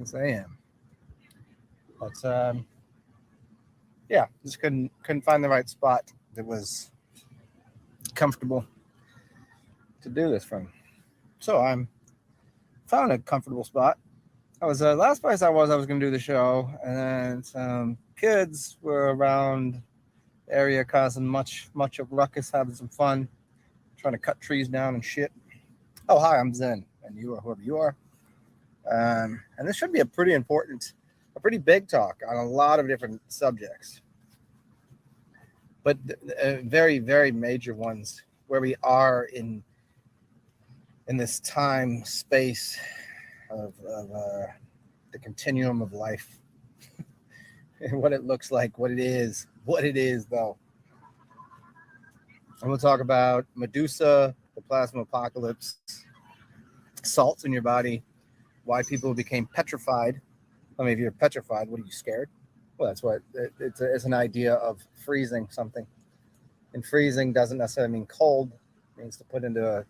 Yes, I am. But yeah, just couldn't find the right spot that was comfortable to do this from. So I'm found a comfortable spot. I was last place I was going to do the show, and then some kids were around the area causing much of ruckus, having some fun, trying to cut trees down and shit. Oh, hi, I'm Zen, and you are whoever you are. And this should be a pretty big talk on a lot of different subjects, but very, very major ones where we are in this time space of the continuum of life, and what it looks like, what it is though. And we'll talk about Medusa, the plasma apocalypse, salts in your body, why people became petrified. I mean, if you're petrified, what are you, scared? Well, that's what it's an idea of freezing something. And freezing doesn't necessarily mean cold. It means to put into a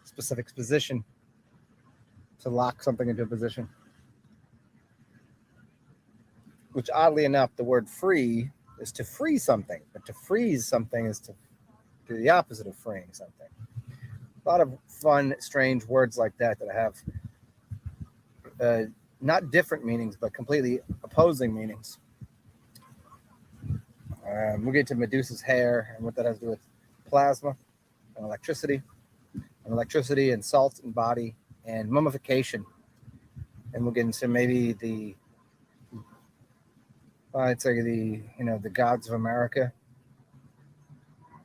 specific position, to lock something into a position. Which, oddly enough, the word free is to free something, but to freeze something is to do the opposite of freeing something. A lot of fun, strange words like that have not different meanings, but completely opposing meanings. We'll get to Medusa's hair and what that has to do with plasma and electricity and salt and body and mummification. And we'll get into maybe I'd say the gods of America,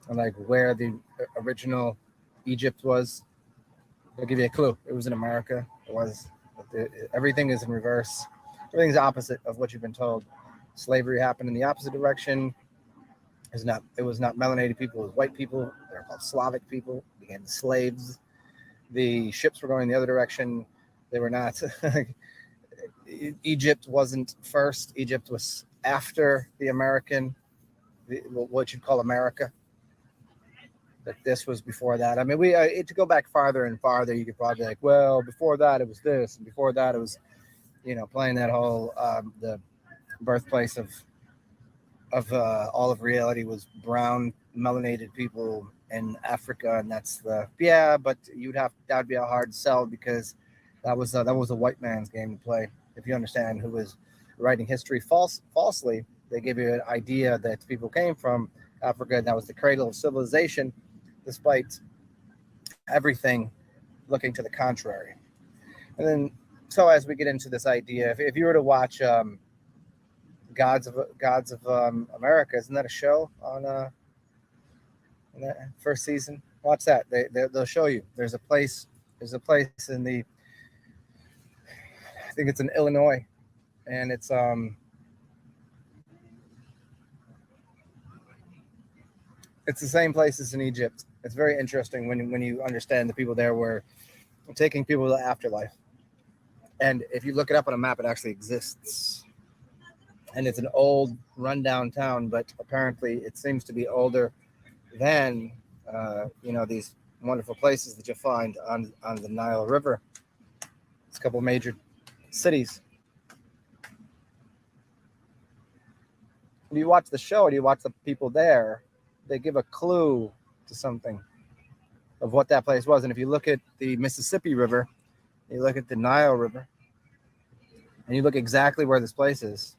and like where the original Egypt was. I'll give you a clue. It was in America. It was. Everything is in reverse. Everything's opposite of what you've been told. Slavery happened in the opposite direction. It was not melanated people. It was white people. They were called Slavic people. Became slaves. The ships were going the other direction. They were not. Egypt wasn't first. Egypt was after the American, what you'd call America. That this was before that. I mean, to go back farther and farther, you could probably be like, well, before that it was this, and before that it was, playing that whole the birthplace of all of reality was brown melanated people in Africa, and that's but that would be a hard sell, because that was a white man's game to play. If you understand who was writing history falsely, they give you an idea that people came from Africa, and that was the cradle of civilization, despite everything looking to the contrary. And then, so as we get into this idea, if you were to watch Gods of America, isn't that a show on in that first season? Watch that. They'll show you. There's a place in I think it's in Illinois, and it's the same place as in Egypt. It's very interesting when you understand the people there were taking people to the afterlife. And if you look it up on a map, it actually exists. And it's an old, rundown town, but apparently it seems to be older than these wonderful places that you find on the Nile River. It's a couple of major cities. When you watch the show and you watch the people there, they give a clue to something of what that place was. And if you look at the Mississippi River, you look at the Nile River, and you look exactly where this place is,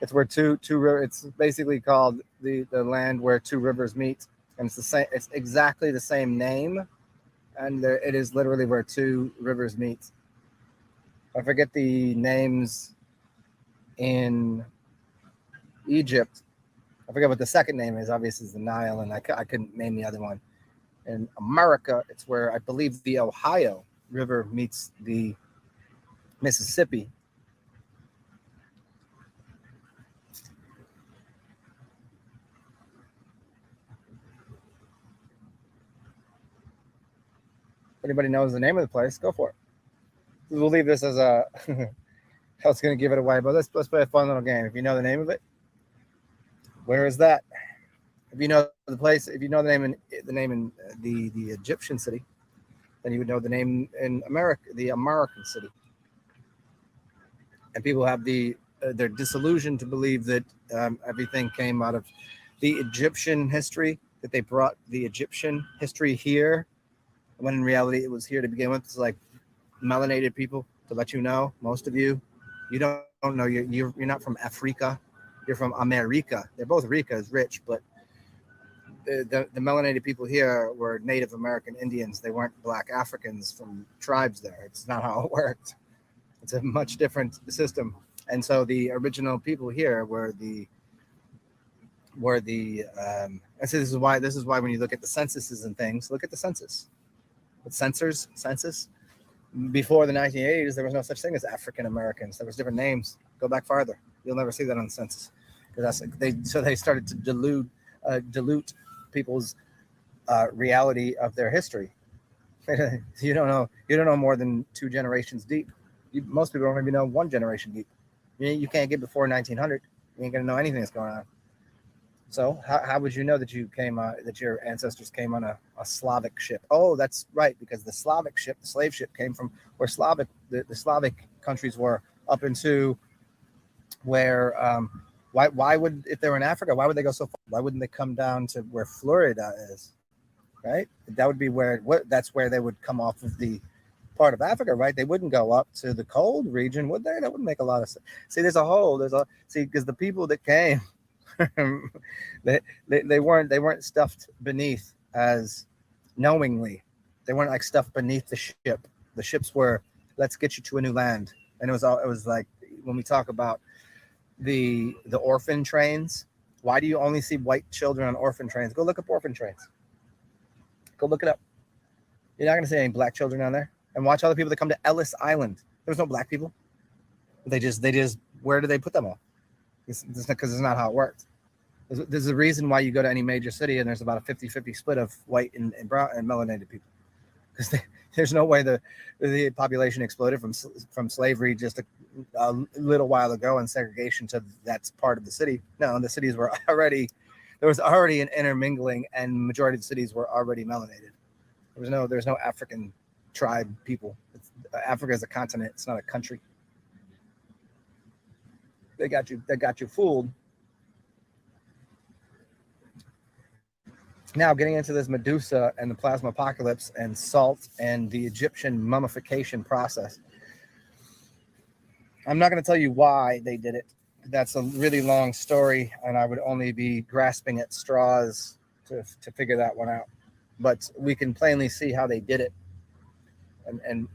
it's where two it's basically called the land where two rivers meet, and it's the same. It's exactly the same name, and it is literally where two rivers meet. I forget the names in Egypt. I forget what the second name is. Obviously, it's the Nile, and I couldn't name the other one. In America, it's where I believe the Ohio River meets the Mississippi. If anybody knows the name of the place, go for it. We'll leave this as a. I was going to give it away, but let's play a fun little game. If you know the name of it, where is that? If you know the place, if you know the name in the Egyptian city, then you would know the name in America, the American city. and people have they're disillusioned to believe that everything came out of the Egyptian history, that they brought the Egyptian history here, when in reality it was here to begin with. It's like melanated people, to let you know, most of you don't know, you're not from Africa, you're from America. They're both Rica is rich, but the melanated people here were Native American Indians. They weren't black Africans from tribes there. It's not how it worked. It's a much different system. And so the original people here were and so this is why when you look at the censuses and things, look at the census. With census. Before the 1980s, there was no such thing as African Americans. There was different names. Go back farther. You'll never see that on the census. Because they started to dilute people's reality of their history. You don't know more than 2 generations deep. Most people don't even know 1 generation deep. You can't get before 1900. You ain't gonna know anything that's going on. So how would you know that that your ancestors came on a Slavic ship? Oh, that's right, because the Slavic ship, the slave ship, came from where the Slavic countries were, up into where why would, if they were in Africa, why would they go so far? Why wouldn't they come down to where Florida is? Right? That would be that's where they would come off of the part of Africa, right? They wouldn't go up to the cold region, would they? That wouldn't make a lot of sense. See, because the people that came, they weren't stuffed beneath as knowingly. They weren't like stuffed beneath the ship. The ships were, let's get you to a new land. And it was like, when we talk about the orphan trains, why do you only see white children on orphan trains? Go look up orphan trains. Go look it up. You're not going to see any black children on there. And watch all the people that come to Ellis Island. There's no black people. They just where do they put them all? Because it's not how it works. There's a reason why you go to any major city and there's about a 50-50 split of white and brown and melanated people. Because there's no way the population exploded from slavery just a little while ago and segregation to that's part of the city. No, the cities were already, there was already an intermingling, and majority of the cities were already melanated. There's no African tribe people. Africa is a continent. It's not a country. They got you fooled. Now, getting into this Medusa and the plasma apocalypse and salt and the Egyptian mummification process. I'm not going to tell you why they did it. That's a really long story, and I would only be grasping at straws to figure that one out. But we can plainly see how they did it, and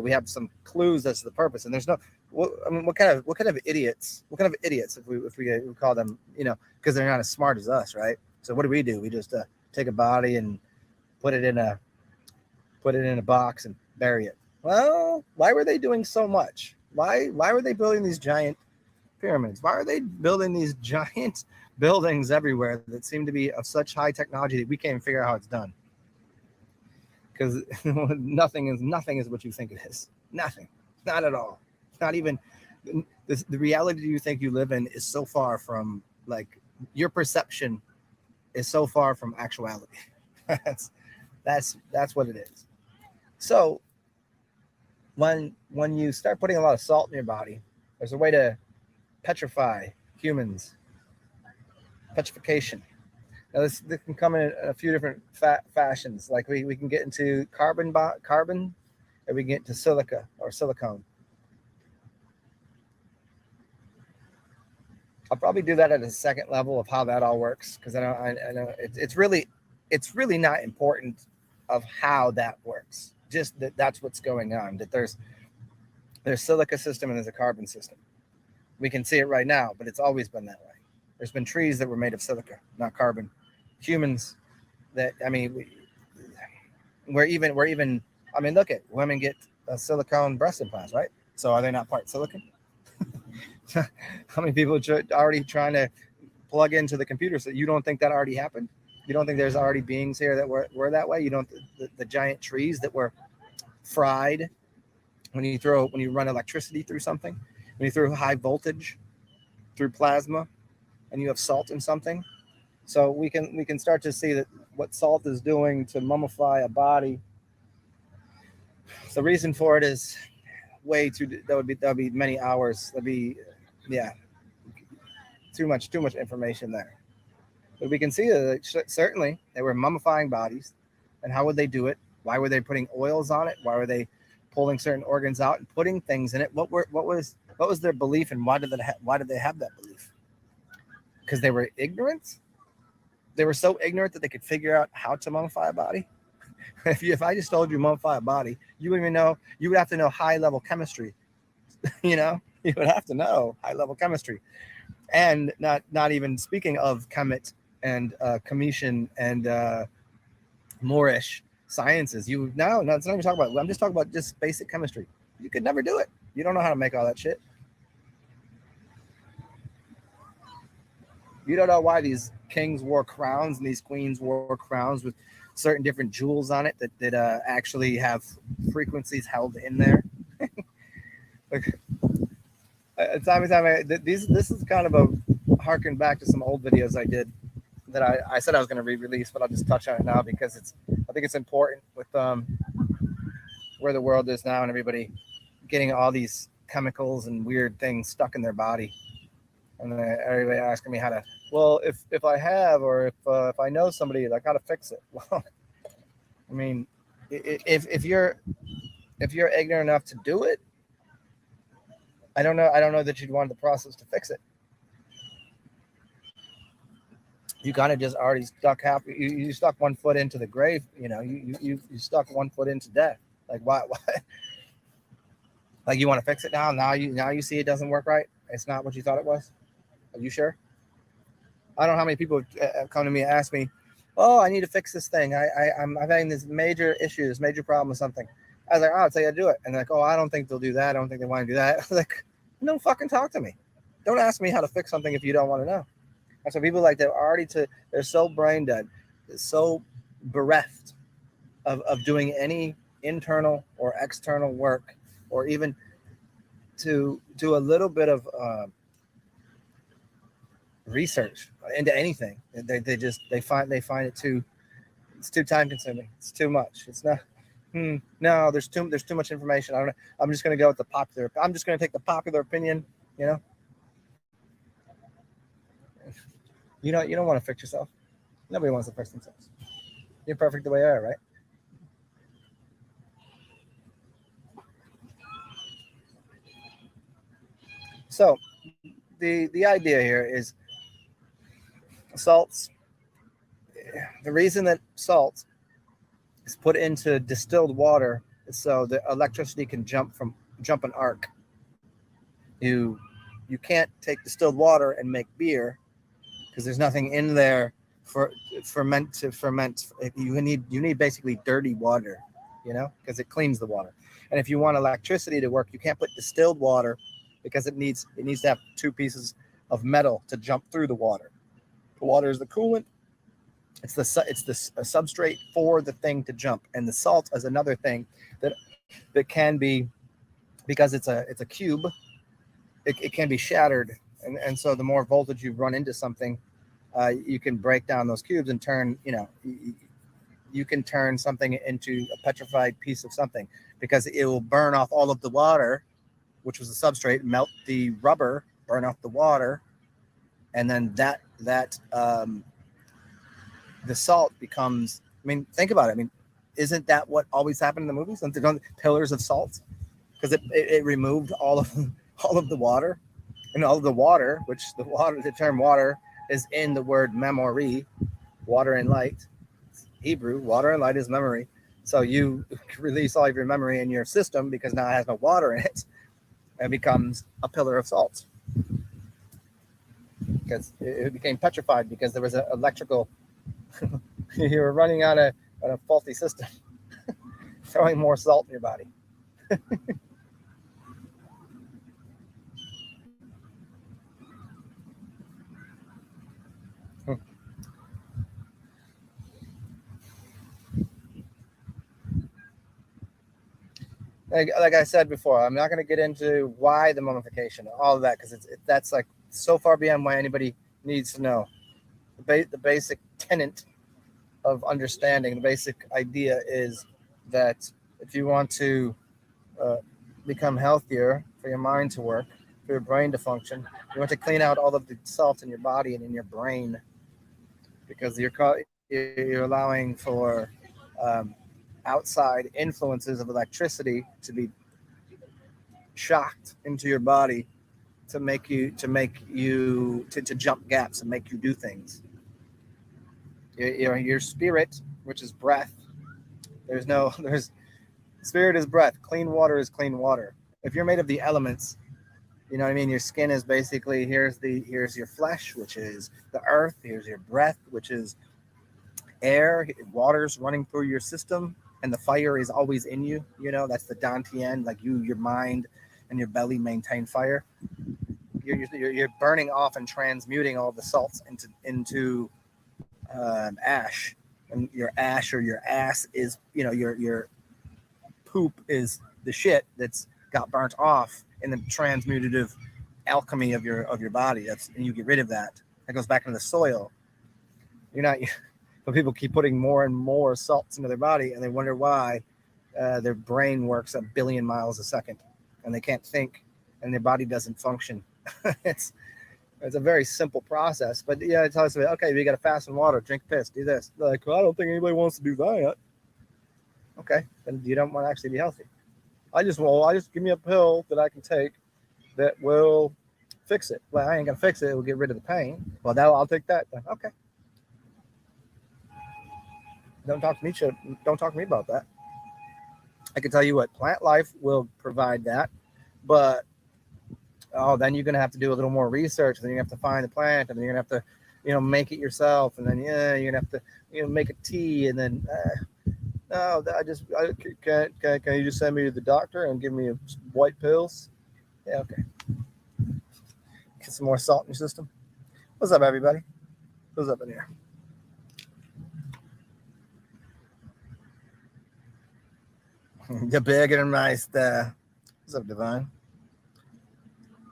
we have some clues as to the purpose. And there's no, what kind of idiots if we call them, because they're not as smart as us, right? So what do? We just take a body and put it in a box and bury it. Well, why were they doing so much? Why were they building these giant pyramids? Why are they building these giant buildings everywhere that seem to be of such high technology that we can't even figure out how it's done? Because nothing is what you think it is. Nothing. Not at all. Not even the reality you think you live in is so far from, like, your perception is so far from actuality. that's what it is. So when you start putting a lot of salt in your body, there's a way to petrify humans. Petrification. Now this can come in a few different fashions. Like we can get into carbon, and we can get into silica or silicone. I'll probably do that at a second level of how that all works, because I know it's really not important of how that works. Just that's what's going on. That there's silica system and there's a carbon system. We can see it right now, but it's always been that way. There's been trees that were made of silica, not carbon. Humans we're even. I mean, look at women get silicone breast implants, right? So are they not part silicon? How many people are already trying to plug into the computer? So you don't think that already happened? You don't think there's already beings here that were that way? You don't the giant trees that were fried when you run electricity through something, when you throw high voltage through plasma, and you have salt in something. So we can start to see that what salt is doing to mummify a body. The reason for it is way too. That would be many hours. That'd be, yeah, too much information there. But we can see that certainly they were mummifying bodies, and how would they do it? Why were they putting oils on it? Why were they pulling certain organs out and putting things in it? What was their belief, and why did they have that belief? Because they were ignorant. They were so ignorant that they could figure out how to mummify a body. If I just told you mummify a body, you wouldn't even know. You would have to know high level chemistry. You would have to know high level chemistry, and not even speaking of chemet and Commission and Moorish sciences. No, it's not even talking about. I'm just talking about just basic chemistry. You could never do it. You don't know how to make all that shit. You don't know why these kings wore crowns and these queens wore crowns with certain different jewels on it that actually have frequencies held in there. Like, time and time, this is kind of a harken back to some old videos I did that I said I was going to re-release, but I'll just touch on it now because I think it's important with where the world is now and everybody getting all these chemicals and weird things stuck in their body. And then everybody asking me how to, well, if I have, or if I know somebody, like how to fix it. Well, I mean, if you're ignorant enough to do it, I don't know that you'd want the process to fix it. You kind of just already stuck you stuck 1 foot into the grave. You stuck 1 foot into death. Like why? Like you want to fix it now? Now you see it doesn't work right. It's not what you thought it was. Are you sure? I don't know how many people have come to me and ask me, "Oh, I need to fix this thing. I'm having this major issue, this major problem with something." I was like, "Oh, I'll tell you how to do it." And they're like, "Oh, I don't think they'll do that. I don't think they want to do that." I was like, "No, fucking talk to me. Don't ask me how to fix something if you don't want to know." And so people like they're so brain dead, so bereft of doing any internal or external work, or even to do a little bit of research into anything. They find it too time consuming. It's too much. It's not. No, there's too much information. I don't know. I'm just going to go with I'm just going to take the popular opinion. You don't want to fix yourself. Nobody wants to fix themselves. You're perfect the way you are, right? So the idea here is salts. The reason that salt is put into distilled water is so the electricity can jump an arc. You can't take distilled water and make beer because there's nothing in there for ferment. You need basically dirty water, because it cleans the water. And if you want electricity to work, you can't put distilled water because it needs to have two pieces of metal to jump through the water. The water is the coolant. It's the substrate for the thing to jump, and the salt is another thing that can be, because it's a cube. It can be shattered, and so the more voltage you run into something, you can break down those cubes and turn, you can turn something into a petrified piece of something, because it will burn off all of the water, which was the substrate, melt the rubber, burn off the water, and then the salt becomes. I mean, think about it. I mean, isn't that what always happened in the movies? Don't pillars of salt, because it removed all of the water, and all of the water, which the term water is in the word memory, water and light. Hebrew, water and light is memory. So you release all of your memory in your system because now it has no water in it, and becomes a pillar of salt. Because it became petrified because there was an electrical. You were running on a faulty system, throwing more salt in your body. Like I said before, I'm not going to get into why the mummification, all of that, because that's like so far beyond why anybody needs to know. The basic tenet of understanding, the basic idea is that if you want to become healthier, for your mind to work, for your brain to function, you want to clean out all of the salt in your body and in your brain, because you're allowing for outside influences of electricity to be shocked into your body to jump gaps and make you do things. Your spirit, which is breath. There's spirit is breath. Clean water is clean water. If you're made of the elements, you know what I mean? Your skin is basically, here's your flesh, which is the earth. Here's your breath, which is air. Water's running through your system, and the fire is always in you. You know, that's the Dantian, like your mind and your belly maintain fire. You're burning off and transmuting all the salts into ash, and your ash or your ass is, you know, your poop is the shit that's got burnt off in the transmutative alchemy of your body. And you get rid of that. That goes back into the soil. But people keep putting more and more salts into their body, and they wonder why their brain works a billion miles a second, and they can't think, and their body doesn't function. It's a very simple process, but yeah, it tells us, okay, we got to fast in water, drink piss, do this. They're like, well, I don't think anybody wants to do that. Okay, then you don't want to actually be healthy. I just give me a pill that I can take that will fix it. Well, I ain't gonna fix it. It will get rid of the pain. Well, now I'll take that. Then. Okay. Don't talk to me about that. I can tell you what, plant life will provide that, but then you're gonna have to do a little more research. Then you have to find the plant, and then you're gonna have to, make it yourself, and then you're gonna have to, make a tea, and then no, can you just send me to the doctor and give me white pills? Yeah, okay. Get some more salt in your system. What's up, everybody? What's up in here? The bigger and nice. What's up, Divine?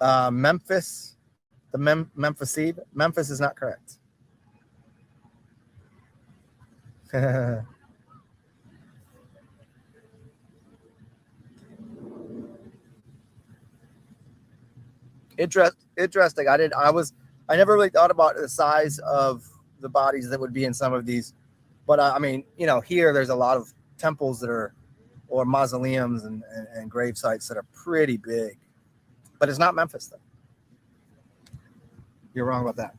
Memphis, the Memphiseed. Memphis is not correct. Interesting. I never really thought about the size of the bodies that would be in some of these, but I mean, here there's a lot of temples or mausoleums and grave sites that are pretty big, but it's not Memphis though. You're wrong about that.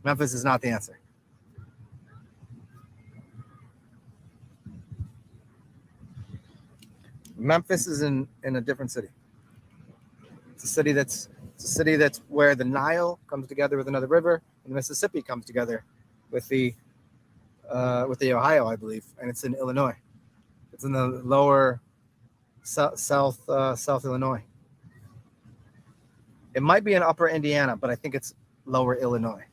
Memphis is not the answer. Memphis is in a different city. It's a city that's where the Nile comes together with another river, and the Mississippi comes together with the Ohio, I believe, and it's in Illinois. It's in the lower South Illinois. It might be in Upper Indiana, but I think it's Lower Illinois.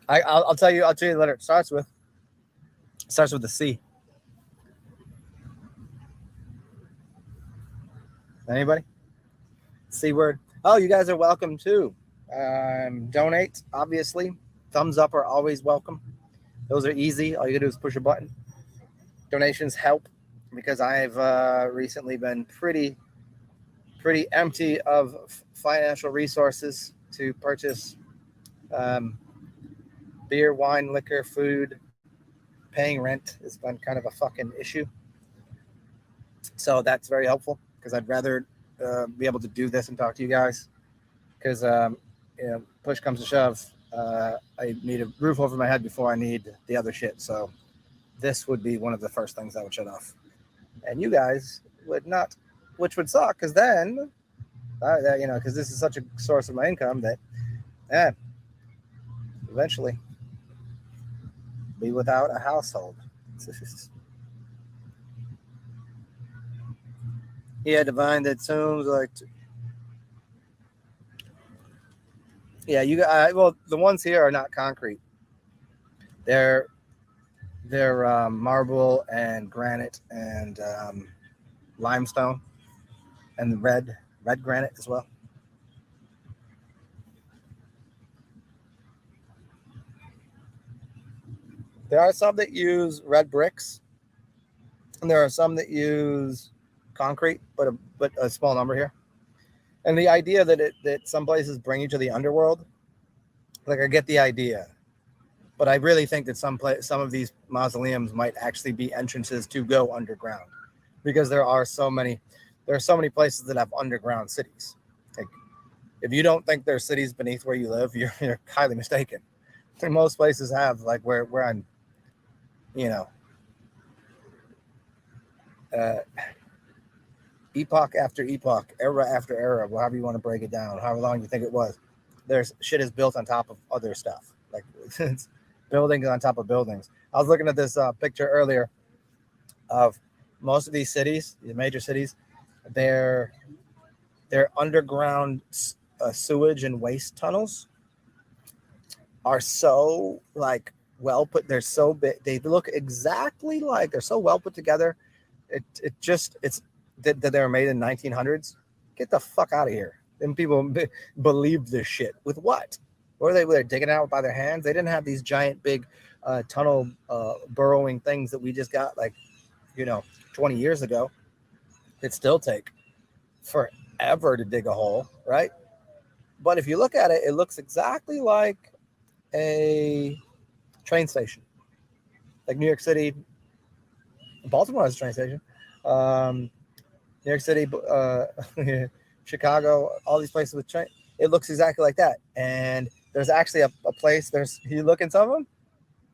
I'll tell you the letter it starts with. It starts with the C. Anybody? C word. Oh, you guys are welcome too. Donate, obviously. Thumbs up are always welcome. Those are easy. All you gotta do is push a button. Donations help because I've recently been pretty empty of financial resources to purchase beer, wine, liquor, food. Paying rent has been kind of a fucking issue. So that's very helpful because I'd rather be able to do this and talk to you guys because, push comes to shove. I need a roof over my head before I need the other shit. So this would be one of the first things I would shut off. And you guys would not, which would suck because then, because this is such a source of my income that, eventually be without a household. Yeah, divine that sounds like. Yeah, well, the ones here are not concrete. They're They're marble and granite and limestone and red granite as well. There are some that use red bricks, and there are some that use concrete, but a small number here. And the idea that some places bring you to the underworld, like I get the idea, but I really think that some of these mausoleums might actually be entrances to go underground, because there are so many places that have underground cities. Like, if you don't think there's cities beneath where you live, you're highly mistaken. And most places have, like where I'm, you know, uh, epoch after epoch, era after era, however you want to break it down, however long you think it was. There's shit is built on top of other stuff, like it's buildings on top of buildings. I was looking at this picture earlier of most of these cities, the major cities, their underground sewage and waste tunnels are so like well put. They're so big. They look exactly like, they're so well put together. It's that they were made in 1900s. Get the fuck out of here. And people believed this shit. With what? Were they digging out by their hands? They didn't have these giant big tunnel burrowing things that we just got, like, 20 years ago. It'd still take forever to dig a hole, right? But if you look at it, it looks exactly like a train station. Like New York City, Baltimore has a train station. New York City, Chicago, all these places with train. It looks exactly like that. And there's actually a place, you look in some of them,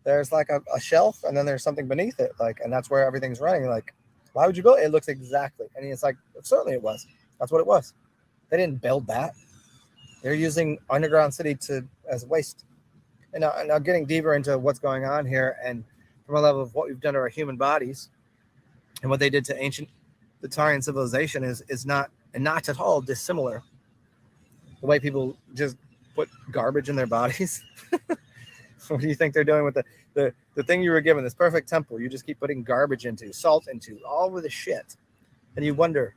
there's like a shelf, and then there's something beneath it. Like, and that's where everything's running. Like, why would you build it? It looks exactly. And it's like, certainly it was. That's what it was. They didn't build that. They're using underground city as waste. And now getting deeper into what's going on here, and from a level of what we've done to our human bodies and what they did to ancient Dietary civilization is not at all dissimilar. The way people just put garbage in their bodies. What do you think they're doing with the thing you were given, this perfect temple? You just keep putting garbage into, salt into, all over the shit, and you wonder.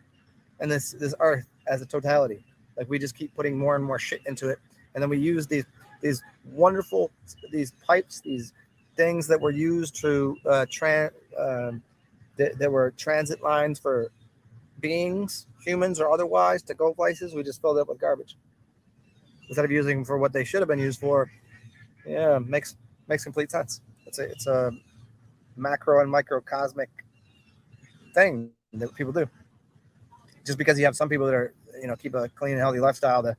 And this earth as a totality, like, we just keep putting more and more shit into it, and then we use these wonderful, these pipes, these things that were used to that were transit lines for beings, humans or otherwise, to go places. We just filled it up with garbage instead of using them for what they should have been used for. Yeah, makes complete sense. It's a macro and microcosmic thing that people do. Just because you have some people that are, keep a clean and healthy lifestyle, the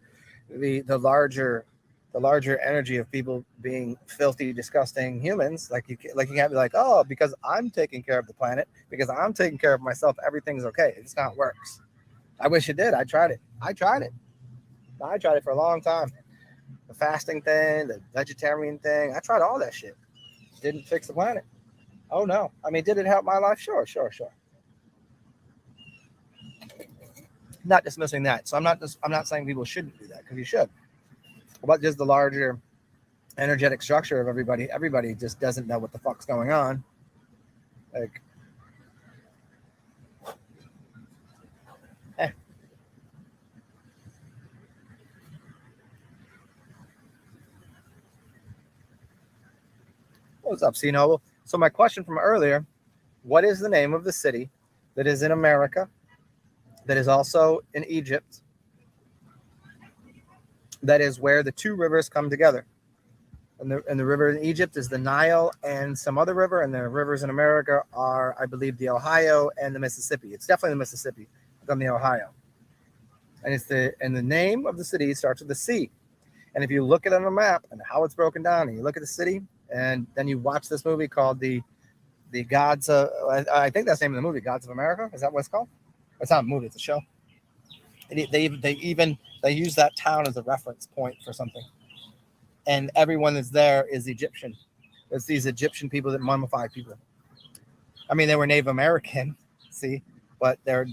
larger energy of people being filthy, disgusting humans, like you can't be like, oh, because I'm taking care of the planet, because I'm taking care of myself, everything's okay. It's not works. I wish it did. I tried it for a long time. The fasting thing, the vegetarian thing, I tried all that shit. Didn't fix the planet. Oh no. I mean, did it help my life? Sure. Not dismissing that. So I'm not saying people shouldn't do that, because you should. But just the larger energetic structure of everybody. Everybody just doesn't know what the fuck's going on. Like, what's up, C Noble? So my question from earlier, what is the name of the city that is in America, that is also in Egypt, that is where the two rivers come together? And the river in Egypt is the Nile and some other river, and the rivers in America are, I believe, the Ohio and the Mississippi. It's definitely the Mississippi than the Ohio. And the name of the city starts with the C. And if you look at it on a map and how it's broken down, and you look at the city, and then you watch this movie called the Gods of, I think that's the name of the movie, Gods of America. Is that what it's called? It's not a movie, it's a show. And they use that town as a reference point for something. And everyone that's there is Egyptian. It's these Egyptian people that mummify people. I mean, they were Native American, see, but they're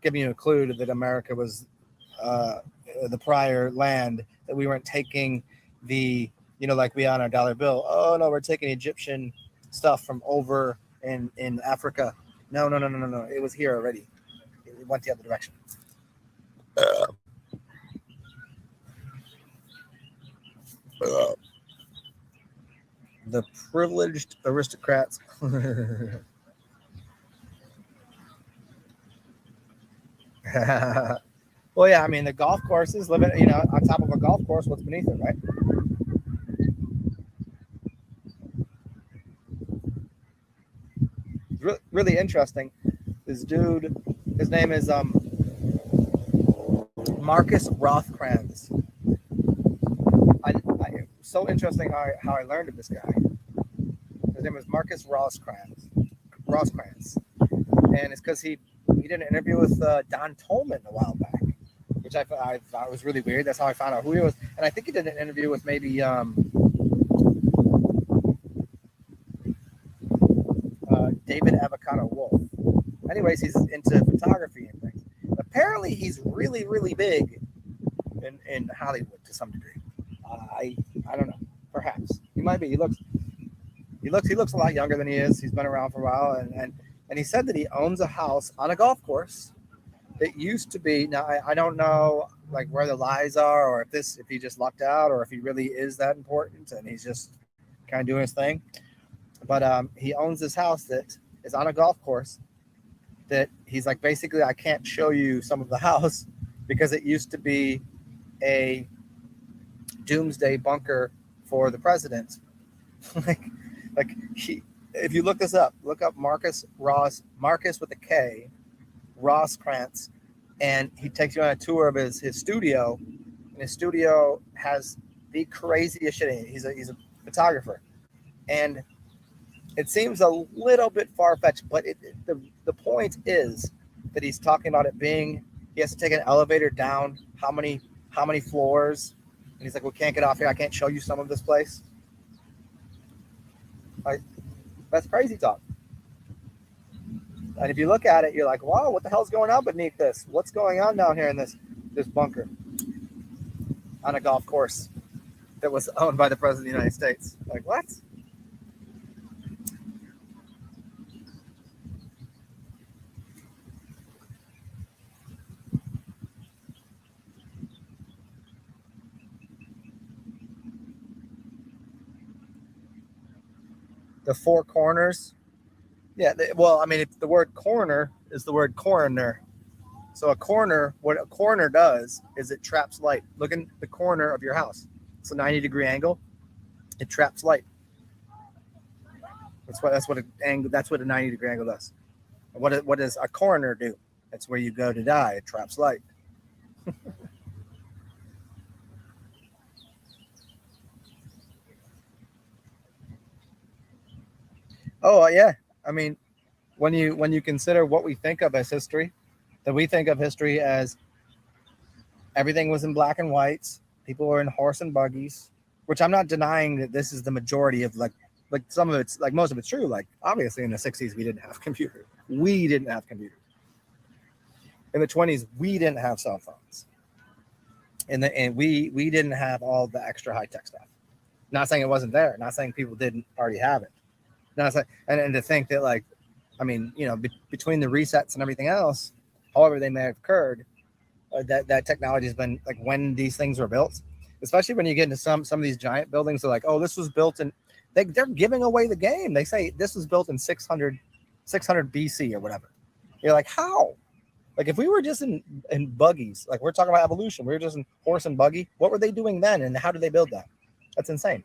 giving you a clue that America was the prior land, that we weren't taking the, like we on our dollar bill. Oh no, we're taking Egyptian stuff from over in Africa. No. It was here already. It went the other direction. The privileged aristocrats. Well, yeah, I mean, the golf courses living, on top of a golf course, what's beneath it, right? Really interesting. This dude, his name is Marcus Rothkranz. So interesting how I learned of this guy. His name is Marcus Rothkranz, and it's because he did an interview with Don Tolman a while back, which I thought was really weird. That's how I found out who he was, and I think he did an interview with maybe David Avocado Wolf. Anyways, he's into photography and things. Apparently, he's really, really big in Hollywood to some degree. I don't know. Perhaps he might be. He looks a lot younger than he is. He's been around for a while, and he said that he owns a house on a golf course that used to be. Now I don't know like where the lies are, or if he just lucked out, or if he really is that important and he's just kind of doing his thing. But he owns this house that is on a golf course that he's like, basically, I can't show you some of the house because it used to be a doomsday bunker for the president. If you look this up, look up Marcus with a K, Rothkranz, and he takes you on a tour of his studio. And his studio has the craziest shit in it. He's a photographer, and it seems a little bit far-fetched, but the point is that he's talking about it being, he has to take an elevator down how many floors, and he's like, we can't get off here. I can't show you some of this place. Like, that's crazy talk. And if you look at it, you're like, wow, what the hell's going on beneath this? What's going on down here in this bunker on a golf course that was owned by the President of the United States? Like, what? The four corners. Yeah, well, I mean, if the word corner is the word coroner. So a corner, what a corner does is it traps light. Look in the corner of your house. It's a 90-degree angle. It traps light. That's what a 90-degree angle does. What does a coroner do? That's where you go to die. It traps light. Oh yeah. I mean, when you consider what we think of as history, that we think of history as everything was in black and whites, people were in horse and buggies, which I'm not denying that this is the majority of like some of it's like most of it's true. Like obviously in the 60s we didn't have computers. We didn't have computers. In the 20s we didn't have cell phones. And we didn't have all the extra high tech stuff. Not saying it wasn't there. Not saying people didn't already have it. Not saying, and to think that like, I mean, between the resets and everything else, however they may have occurred, that technology has been like when these things were built, especially when you get into some of these giant buildings. They're like, oh, this was built in. They're giving away the game. They say this was built in 600 BC or whatever. You're like, how? Like if we were just in buggies, like we're talking about evolution, we were just in horse and buggy. What were they doing then, and how did they build that? That's insane.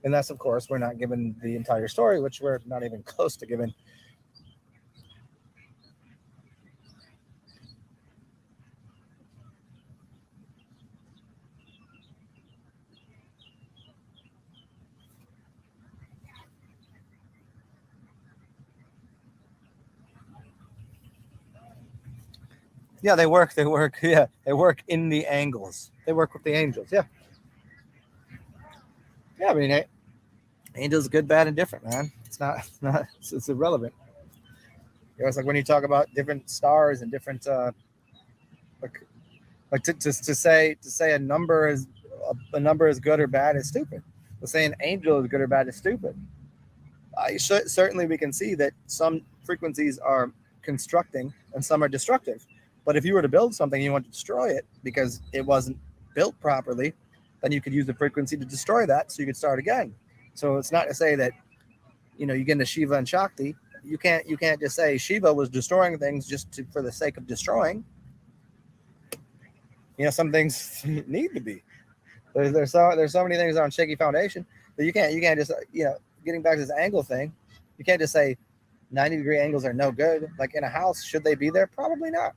And that's, of course, we're not given the entire story, which we're not even close to giving. Yeah, they work. Yeah, they work in the angles. They work with the angels. Yeah. Yeah, I mean, angels good, bad, and different, man. It's irrelevant. It's like when you talk about different stars and different, like to say a number is good or bad is stupid. To say an angel is good or bad is stupid. Certainly we can see that some frequencies are constructing and some are destructive. But if you were to build something and you want to destroy it because it wasn't built properly, then you could use the frequency to destroy that so you could start again. So it's not to say that, you get into Shiva and Shakti. You can't just say Shiva was destroying things for the sake of destroying. Some things need to be. There's so many things on shaky foundation that you can't just getting back to this angle thing, you can't just say 90-degree angles are no good. Like in a house, should they be there? Probably not.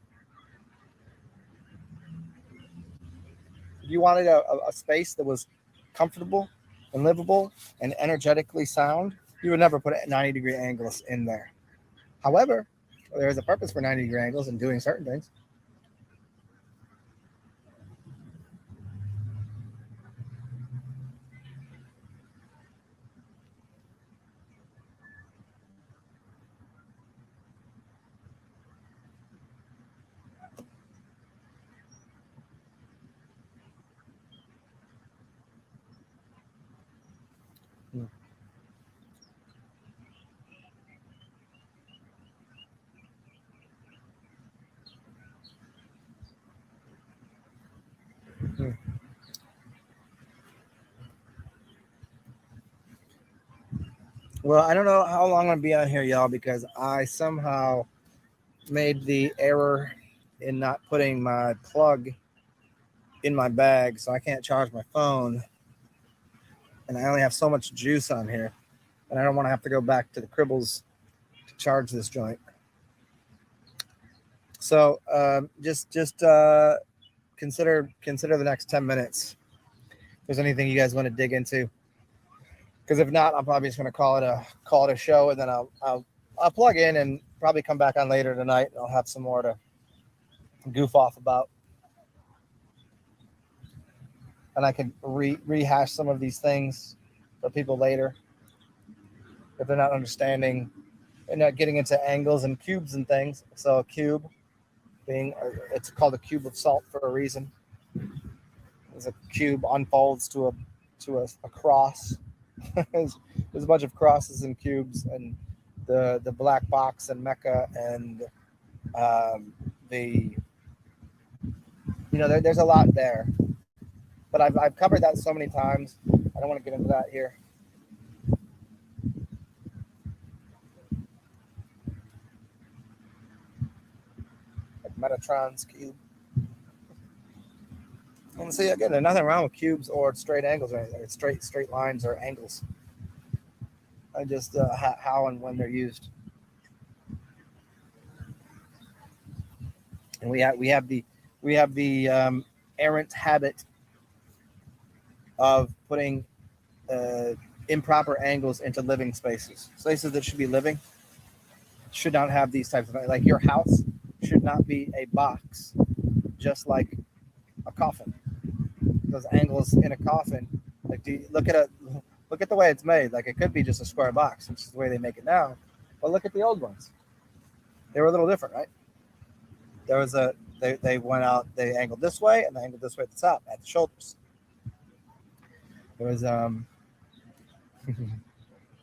If you wanted a space that was comfortable and livable and energetically sound, you would never put 90-degree angles in there. However, there is a purpose for 90-degree angles and doing certain things. Well, I don't know how long I'm going to be on here, y'all, because I somehow made the error in not putting my plug in my bag, so I can't charge my phone. And I only have so much juice on here, and I don't want to have to go back to the Cribbles to charge this joint. So just consider the next 10 minutes. If there's anything you guys want to dig into. Because if not, I'm probably just going to call it a show, and then I'll plug in and probably come back on later tonight. And I'll have some more to goof off about, and I can rehash some of these things for people later if they're not understanding and not getting into angles and cubes and things. So a cube it's called a cube of salt for a reason. As a cube unfolds to a cross. There's a bunch of crosses and cubes, and the black box and Mecca, and there's a lot there. But I've covered that so many times. I don't want to get into that here. Like Metatron's cube. And see, again, there's nothing wrong with cubes or straight angles or anything. It's straight lines or angles. I just how and when they're used. And we have the errant habit of putting improper angles into living spaces. Spaces that should be living should not have these types of, like your house should not be a box, just like a coffin. Those angles in a coffin, like look at the way it's made. Like it could be just a square box, which is the way they make it now. But look at the old ones; they were a little different, right? There was they went out, they angled this way and they angled this way at the top, at the shoulders. There was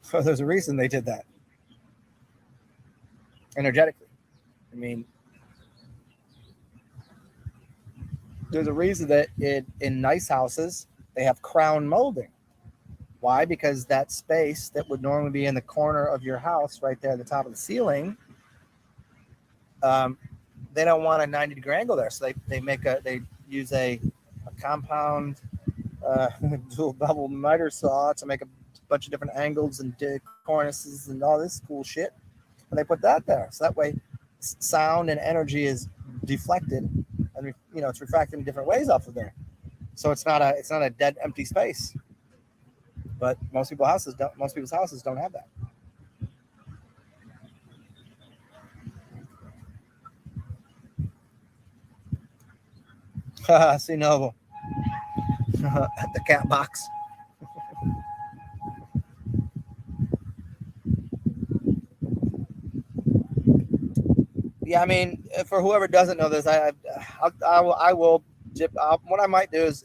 so there's a reason they did that energetically. I mean, there's a reason that in nice houses they have crown molding. Why? Because that space that would normally be in the corner of your house, right there at the top of the ceiling, they don't want a 90-degree angle there, so they use a compound dual bevel miter saw to make a bunch of different angles and cornices and all this cool shit, and they put that there, so that way sound and energy is deflected, and it's refracted in different ways off of there, so it's not a dead empty space. But most people's houses don't have that. See Noble at the cat box. Yeah, I mean, for whoever doesn't know this, I will. What I might do is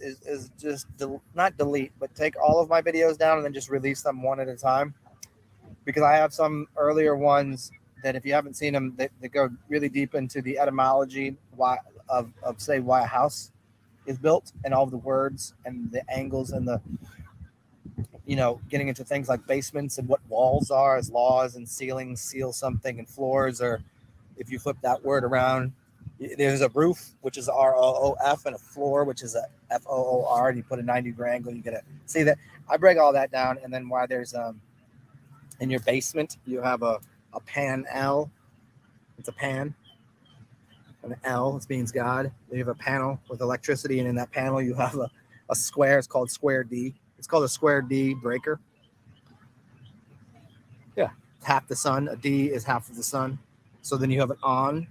just not delete, but take all of my videos down and then just release them one at a time. because I have some earlier ones that if you haven't seen them, they go really deep into the etymology of say why a house is built and all of the words and the angles and the getting into things like basements and what walls are as laws and ceilings seal something and floors, or if you flip that word around, there's a roof which is ROOF and a floor which is a FOOR, and you put a 90-degree angle, you get to see that. I break all that down, and then why there's in your basement you have a pan L. It's a pan. An L, it means God. You have a panel with electricity, and in that panel you have a square. It's called square D. It's called a square D breaker. Yeah, half the sun. A D is half of the sun. So then you have an on,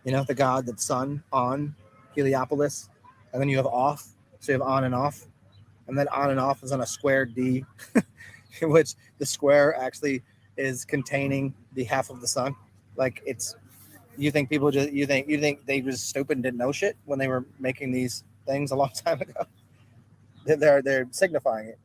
the god, the sun, on, Heliopolis. And then you have off. So you have on and off. And then on and off is on a square D, which the square actually is containing the half of the sun. Like you think they were stupid and didn't know shit when they were making these things a long time ago? They're signifying it.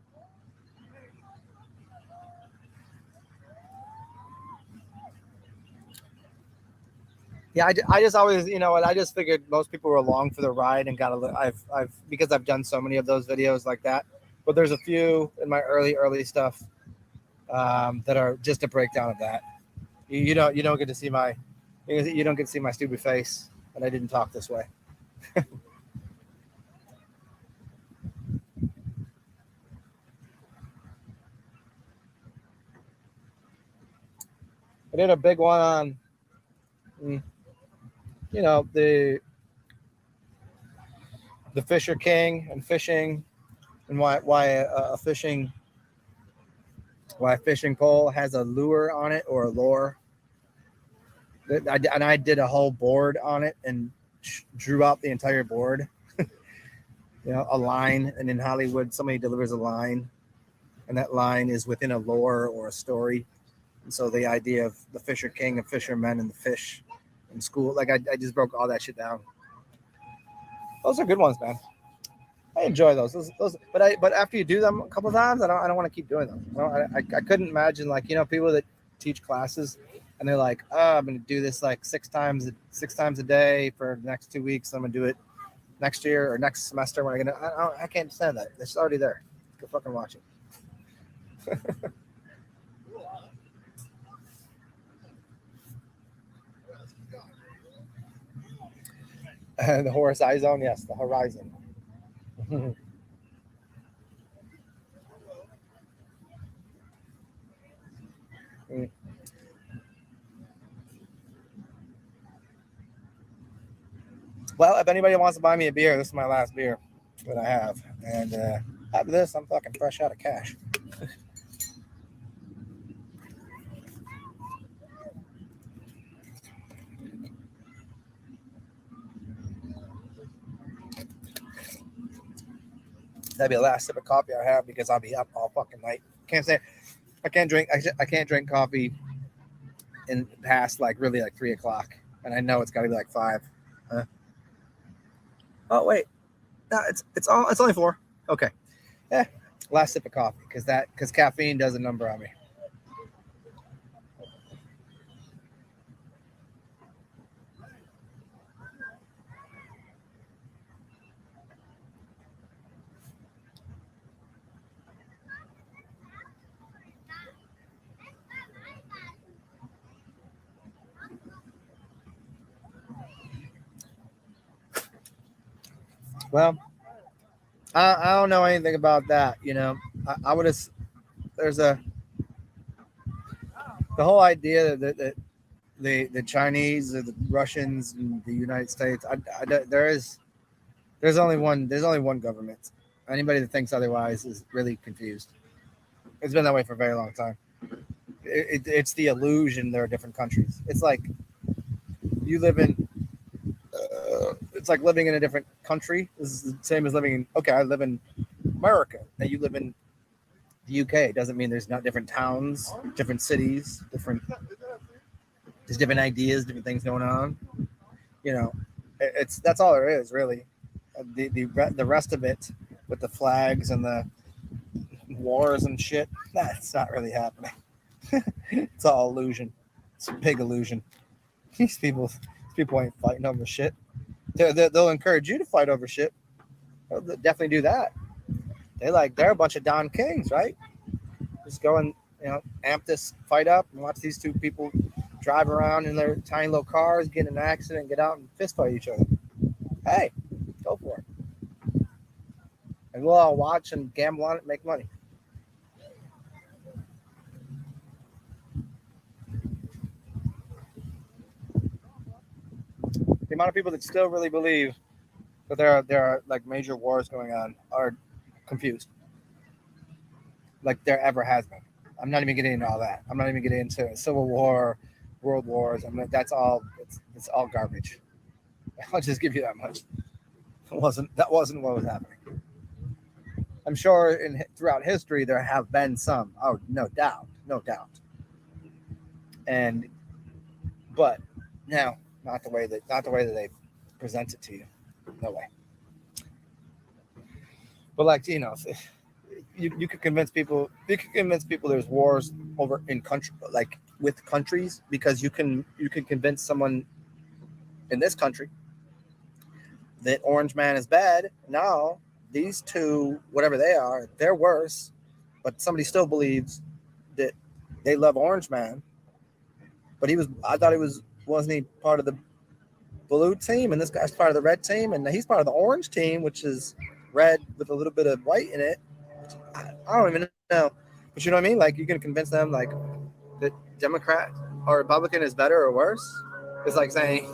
Yeah, I just always, I just figured most people were along for the ride and got because I've done so many of those videos like that. But there's a few in my early stuff that are just a breakdown of that. You don't get to see my stupid face, and I didn't talk this way. I did a big one on, the Fisher King and fishing, and why a fishing pole has a lure on it or a lure. And I did a whole board on it and drew out the entire board. A line, and in Hollywood somebody delivers a line, and that line is within a lore or a story. And so the idea of the Fisher King and fishermen and the fish in school, like I just broke all that shit down. Those are good ones, man. I enjoy those. But after you do them a couple of times, I don't want to keep doing them. I couldn't imagine, like, people that teach classes and they're like, oh, I'm going to do this like six times a day for the next 2 weeks. I'm going to do it next year or next semester. When I can't stand that. It's already there. Go fucking watch it. The horizon, yes, the horizon. Well, if anybody wants to buy me a beer, this is my last beer that I have. And after this, I'm fucking fresh out of cash. That'd be the last sip of coffee I have, because I'll be up all fucking night. I can't drink coffee in past like 3 o'clock, and I know it's got to be like 5. Oh wait, no, it's only 4. Okay, last sip of coffee, because caffeine does a number on me. Well, I don't know anything about that. I would have. There's the whole idea that the Chinese or the Russians and the United States. There's only one government. Anybody that thinks otherwise is really confused. It's been that way for a very long time. It's the illusion there are different countries. It's like you live in. It's like living in a different country. This is the same as living in. Okay, I live in America, and you live in the UK. It doesn't mean there's not different towns, different cities, there's different ideas, different things going on. That's all there is, really. The rest of it, with the flags and the wars and shit, that's not really happening. It's all illusion. It's a big illusion. These people ain't fighting over shit. They'll encourage you to fight over shit. They'll definitely do that. They're a bunch of Don Kings, right? Just go and amp this fight up and watch these two people drive around in their tiny little cars, get in an accident, get out and fist fight each other. Hey, go for it. And we'll all watch and gamble on it and make money. The amount of people that still really believe that there are like major wars going on are confused. Like there ever has been. I'm not even getting into all that. I'm not even getting into Civil War, World Wars. I mean, that's all. It's all garbage. I'll just give you that much. That wasn't what was happening. I'm sure throughout history there have been some. Oh, no doubt. But now, not the way that they present it to you. No way. But you could convince people. You could convince people there's wars over in country, like with countries, because you can convince someone in this country that Orange Man is bad. Now these two, whatever they are, they're worse. But somebody still believes that they love Orange Man. But I thought wasn't he part of the blue team, and this guy's part of the red team, and he's part of the orange team, which is red with a little bit of white in it. I don't even know, but you know what I mean. Like you can convince them like that Democrat or Republican is better or worse. It's like saying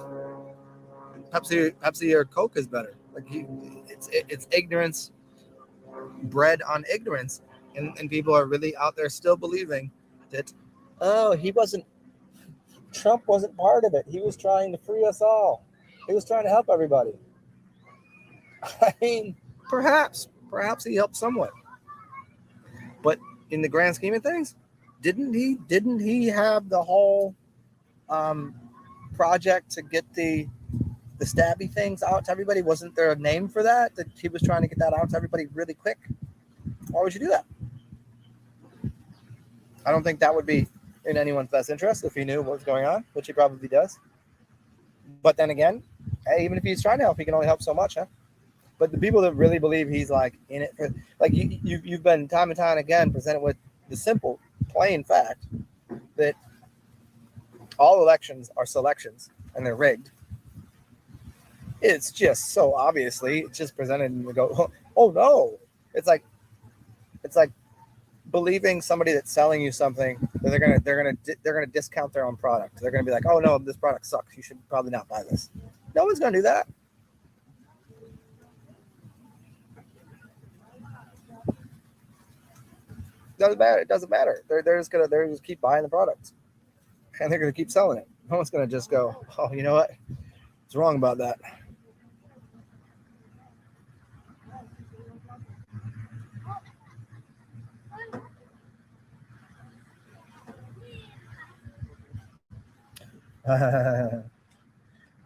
Pepsi or Coke is better. Like it's ignorance bred on ignorance, and people are really out there still believing that Trump wasn't part of it. He was trying to free us all. He was trying to help everybody. I mean, perhaps he helped somewhat. But in the grand scheme of things, didn't he have the whole project to get the stabby things out to everybody? Wasn't there a name for that he was trying to get that out to everybody really quick? Why would you do that? I don't think that would be in anyone's best interest if he knew what was going on, which he probably does. But then again, hey, even if he's trying to help, he can only help so much, huh? But the people that really believe he's like in it for, like you've been time and time again presented with the simple, plain fact that all elections are selections and they're rigged. It's just so obviously it's just presented and you go, oh no. It's like believing somebody that's selling you something that they're gonna discount their own product. They're gonna be like, oh no, this product sucks. You should probably not buy this. No one's gonna do that. It doesn't matter. They're just keep buying the product, and they're gonna keep selling it. No one's gonna just go, oh, you know what? What's wrong about that?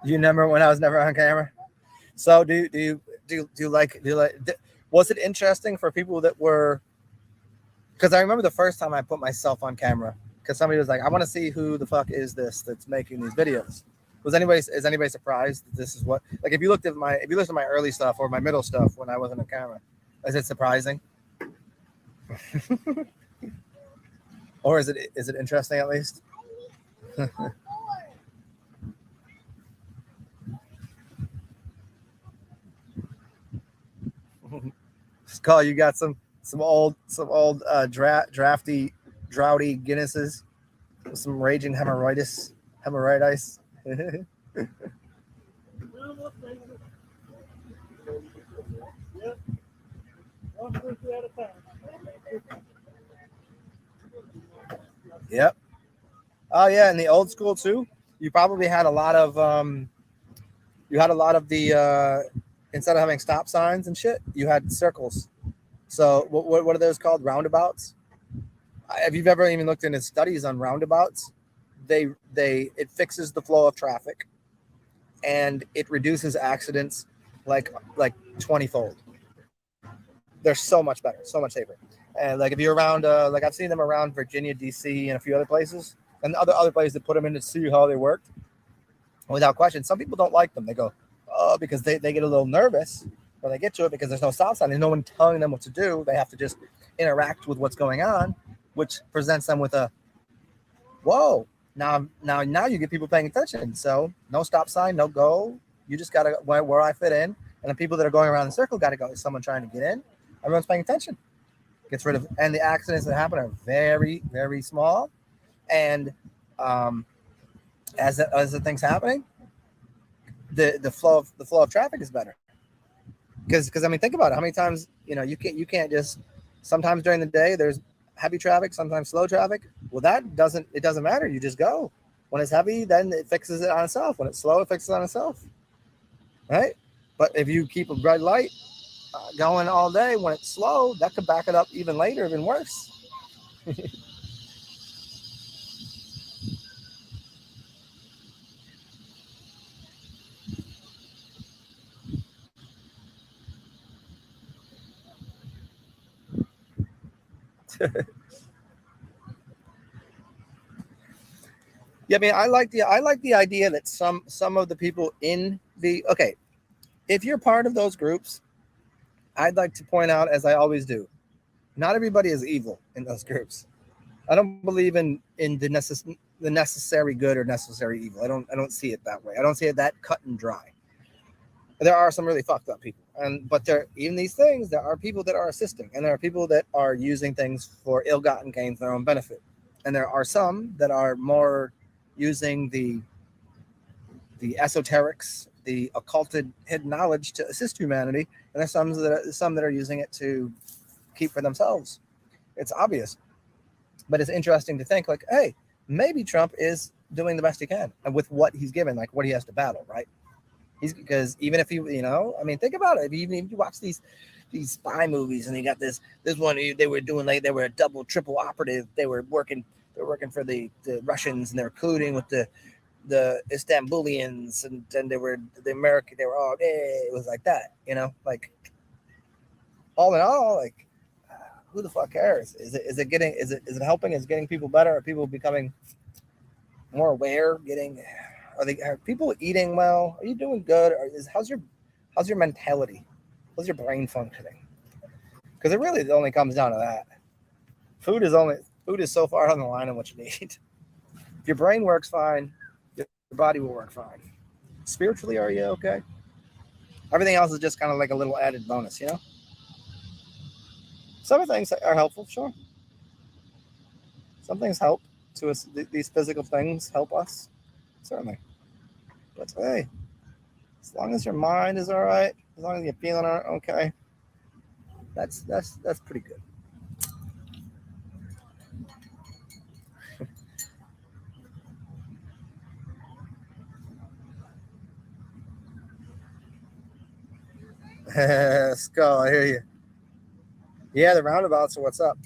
You remember when I was never on camera? So do you like was it interesting for people that were, because I remember the first time I put myself on camera because somebody was like, I want to see who the fuck is this that's making these videos. Is anybody surprised that this is what, like if you listen at my early stuff or my middle stuff when I wasn't on camera, is it surprising? Or is it interesting at least? Call you got some old drafty droughty Guinnesses, some raging hemorrhoiditis. Yep. Oh yeah, in the old school too. You probably had a lot of the instead of having stop signs and shit, you had circles. So what are those called? Roundabouts. If you've ever even looked into studies on roundabouts, it fixes the flow of traffic, and it reduces accidents like 20-fold. They're so much better, so much safer. And like if you're around, like I've seen them around Virginia, DC, and a few other places, and other places that put them in to see how they worked. Without question, some people don't like them. They go, oh, because they get a little nervous when they get to it because there's no stop sign. There's no one telling them what to do. They have to just interact with what's going on, which presents them with a, whoa, now you get people paying attention. So no stop sign, no go. You just got to where I fit in. And the people that are going around the circle got to go. Is someone trying to get in? Everyone's paying attention. Gets rid of, and the accidents that happen are very, very small. And as the thing's happening, the flow of traffic is better. Because I mean, think about it. How many times you can't just, sometimes during the day there's heavy traffic, sometimes slow traffic. Well, it doesn't matter. You just go. When it's heavy, then it fixes it on itself. When it's slow, it fixes it on itself. Right? But if you keep a red light going all day, when it's slow, that could back it up even later, even worse. Yeah, I mean, I like the idea that some of the people in the, okay, if you're part of those groups, I'd like to point out, as I always do, not everybody is evil in those groups. I don't believe in the necessary good or necessary evil. I don't see it that way. I don't see it that cut and dry. There are some really fucked up people, but there, even these things, there are people that are assisting, and there are people that are using things for ill-gotten gains, their own benefit, and there are some that are more using the esoterics, the occulted hidden knowledge to assist humanity, and there's some that are using it to keep for themselves. It's obvious, but it's interesting to think like, hey, maybe Trump is doing the best he can and with what he's given, like what he has to battle, right? Because even if you I mean, think about it. Even if you watch these spy movies, and you got this one, they were doing like they were a double, triple operative. They were working for the Russians, and they were colluding with the Istanbulians, and then they were the American. They were all, it was like that, like all in all, like who the fuck cares? Is it helping? Is it getting people better? Are people becoming more aware? Are people eating well? Are you doing good? How's your mentality? How's your brain functioning? Because it really only comes down to that. Food is so far on the line of what you need. If your brain works fine, your body will work fine. Spiritually, are you okay? Everything else is just kind of like a little added bonus, Some things are helpful, sure. Some things help to us. These physical things help us, certainly. But hey, as long as your mind is all right, as long as you're feeling okay, that's pretty good. Skull, I hear you. Yeah, the roundabouts are what's up.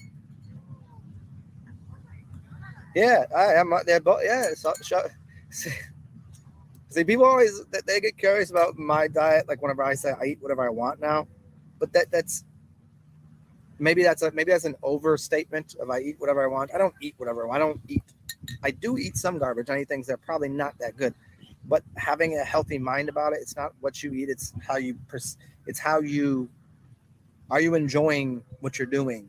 Yeah, I am. They're both. Yeah, see, people always they get curious about my diet. Like whenever I say I eat whatever I want now, but that's maybe that's an overstatement of I eat whatever I want. I don't eat whatever I want. I don't eat. I do eat some garbage. I eat things that are probably not that good. But having a healthy mind about it, it's not what you eat. It's how you. It's how you. Are you enjoying what you're doing?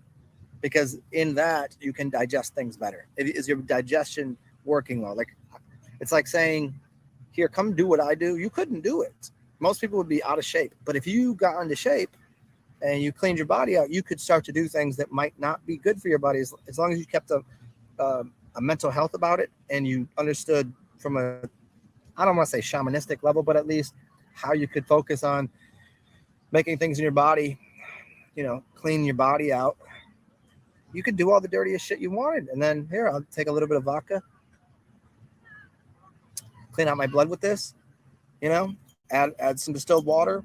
Because in that you can digest things better. Is your digestion working well? Like it's like saying, "Here, come do what I do." You couldn't do it. Most people would be out of shape. But if you got into shape and you cleaned your body out, you could start to do things that might not be good for your body as long as you kept a mental health about it, and you understood from I don't want to say shamanistic level, but at least how you could focus on making things in your body, clean your body out. You could do all the dirtiest shit you wanted. And then here, I'll take a little bit of vodka, clean out my blood with this, add some distilled water,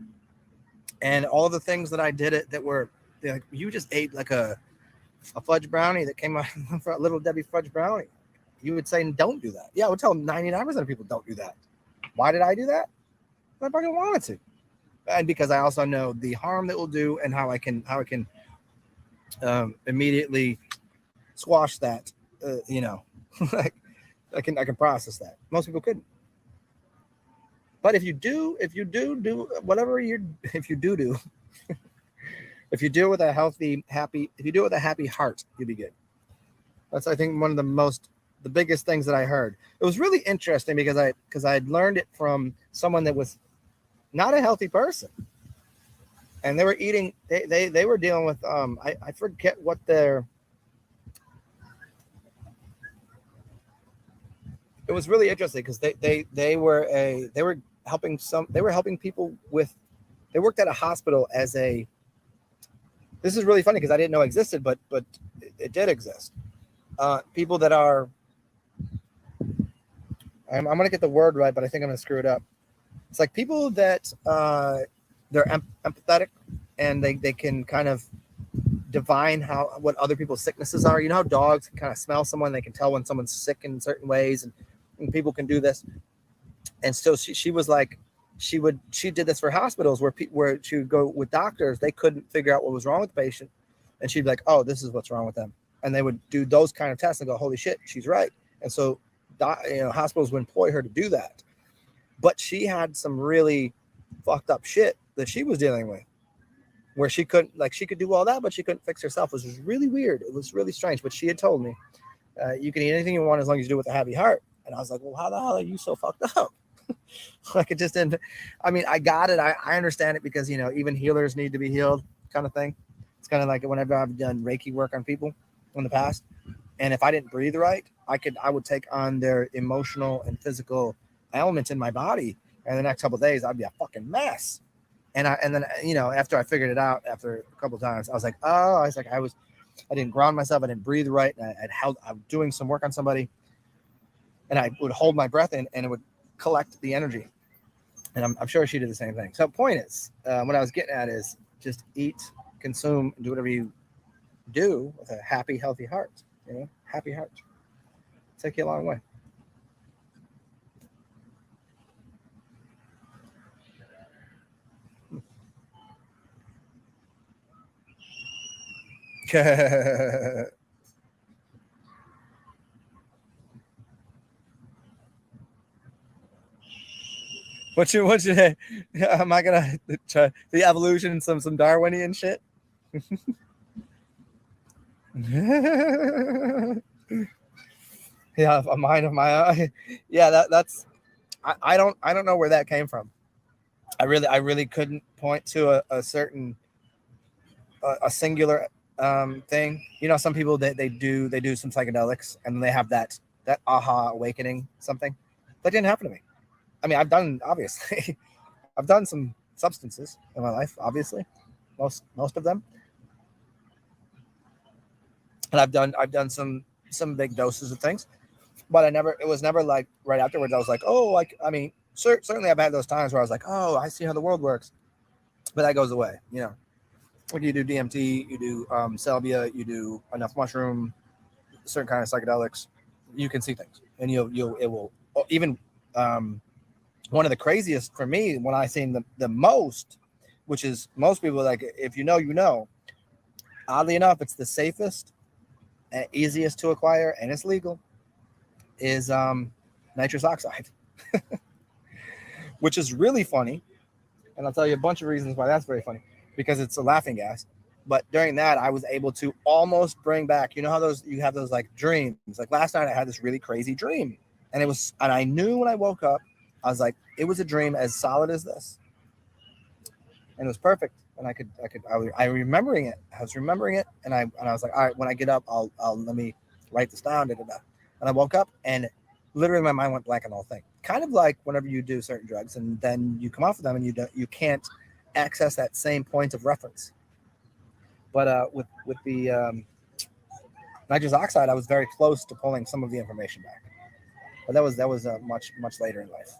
and all the things that I did it that were, like, you just ate like a fudge brownie that came out for a little Debbie fudge brownie. You would say, don't do that. Yeah, I would tell 99% of people don't do that. Why did I do that? I fucking wanted to. And because I also know the harm that will do and how I can immediately squash that. Like I can process that. Most people couldn't. But if you do whatever if you do if you do it with a happy heart, you'll be good. That's, I think, one of the biggest things that I heard. It was really interesting because I'd learned it from someone that was not a healthy person, and they were eating. They were dealing with I forget what their. It was really interesting because they were helping people with. They worked at a hospital as a. This is really funny because I didn't know it existed, but it did exist. People that are. I'm going to get the word right, but I think I'm going to screw it up. It's like people that they're empathetic, and they can kind of divine what other people's sicknesses are. You know how dogs can kind of smell someone, they can tell when someone's sick in certain ways, and people can do this. And so she was like, she did this for hospitals where she would go with doctors, they couldn't figure out what was wrong with the patient, and she'd be like, oh, this is what's wrong with them, and they would do those kind of tests and go, holy shit, she's right. And so hospitals would employ her to do that. But she had some really fucked up shit that she was dealing with, where she could do all that, but she couldn't fix herself, which was really weird. It was really strange. But she had told me, you can eat anything you want as long as you do it with a happy heart. And I was like, well, how the hell are you so fucked up? Like, it just didn't. I mean, I got it. I understand it because, even healers need to be healed, kind of thing. It's kind of like whenever I've done Reiki work on people in the past, and if I didn't breathe right, I would take on their emotional and physical elements in my body, and the next couple of days I'd be a fucking mess. And then after I figured it out after a couple of times, I was like, I didn't ground myself, I didn't breathe right, and I was doing some work on somebody, and I would hold my breath in, and it would collect the energy. And I'm sure she did the same thing. So the point is, what I was getting at is just eat, consume, and do whatever you do with a happy, healthy heart. Happy heart. Take you a long way. What you am I gonna try the evolution, some Darwinian shit? Yeah, a mind of my own. Yeah, that's I don't know where that came from. I really couldn't point to a certain a singular thing. Some people they do some psychedelics and they have that aha awakening, something that didn't happen to me. I mean, I've done some substances in my life, obviously, most of them, and I've done some big doses of things, but it was never like right afterwards. I was like, oh, certainly I've had those times where I was like, oh, I see how the world works, but that goes away. When you do DMT, you do salvia, you do enough mushroom, certain kind of psychedelics, you can see things, and it will even. One of the craziest for me, when I seen the most, which is most people like, if you know, oddly enough, it's the safest and easiest to acquire, and it's legal, is nitrous oxide, which is really funny. And I'll tell you a bunch of reasons why that's very funny, because it's a laughing gas. But during that, I was able to almost bring back, how you have those like dreams. Like last night I had this really crazy dream, and I knew when I woke up, I was like, it was a dream as solid as this, and it was perfect. And I was remembering it. And I was like, all right, when I get up, I'll let me write this down. And I woke up, and literally my mind went blank on the whole thing. Kind of like whenever you do certain drugs, and then you come off of them, and you can't access that same point of reference. But with the nitrous oxide, I was very close to pulling some of the information back. But that was much later in life.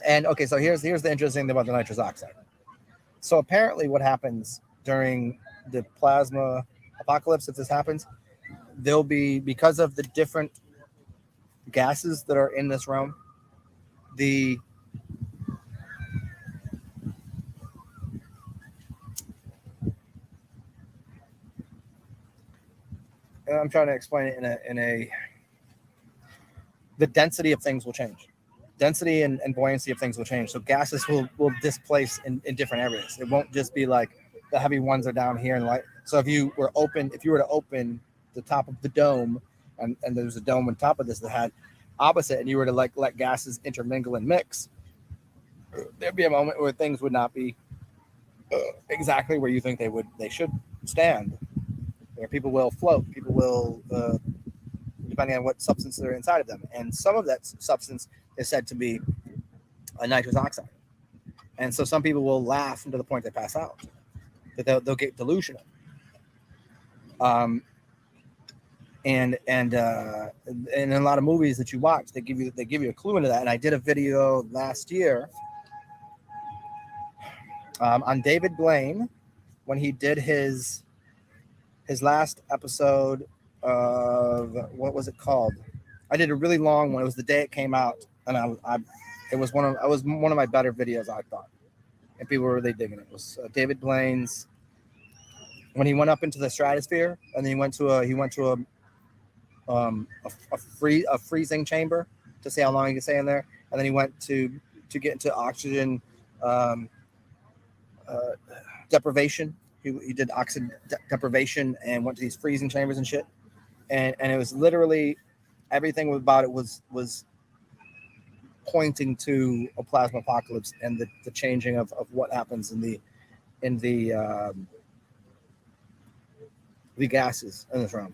And okay, so here's the interesting thing about the nitrous oxide. So apparently what happens during the plasma apocalypse, if this happens, there'll be, because of the different gases that are in this realm, I'm trying to explain it the density of things will change. Density and buoyancy of things will change. So gases will displace in different areas. It won't just be like the heavy ones are down here and light. So if you were to open the top of the dome, and there's a dome on top of this that had opposite, and you were to like let gases intermingle and mix, there'd be a moment where things would not be exactly where you think they should stand. Where people will float, people will depending on what substances are inside of them, and some of that substance is said to be a nitrous oxide, and so some people will laugh to the point they pass out, that they'll get delusional. And in a lot of movies that you watch, they give you a clue into that. And I did a video last year on David Blaine when he did his last episode of, what was it called? I did a really long one. It was the day it came out, and it was one of my better videos, I thought, and people were really digging it. It was David Blaine's when he went up into the stratosphere, and then he went to a freezing chamber to see how long he could stay in there, and then he went to get into oxygen deprivation. He did oxygen deprivation and went to these freezing chambers and shit, and it was literally everything about it was pointing to a plasma apocalypse and the changing of what happens in the gases in this realm.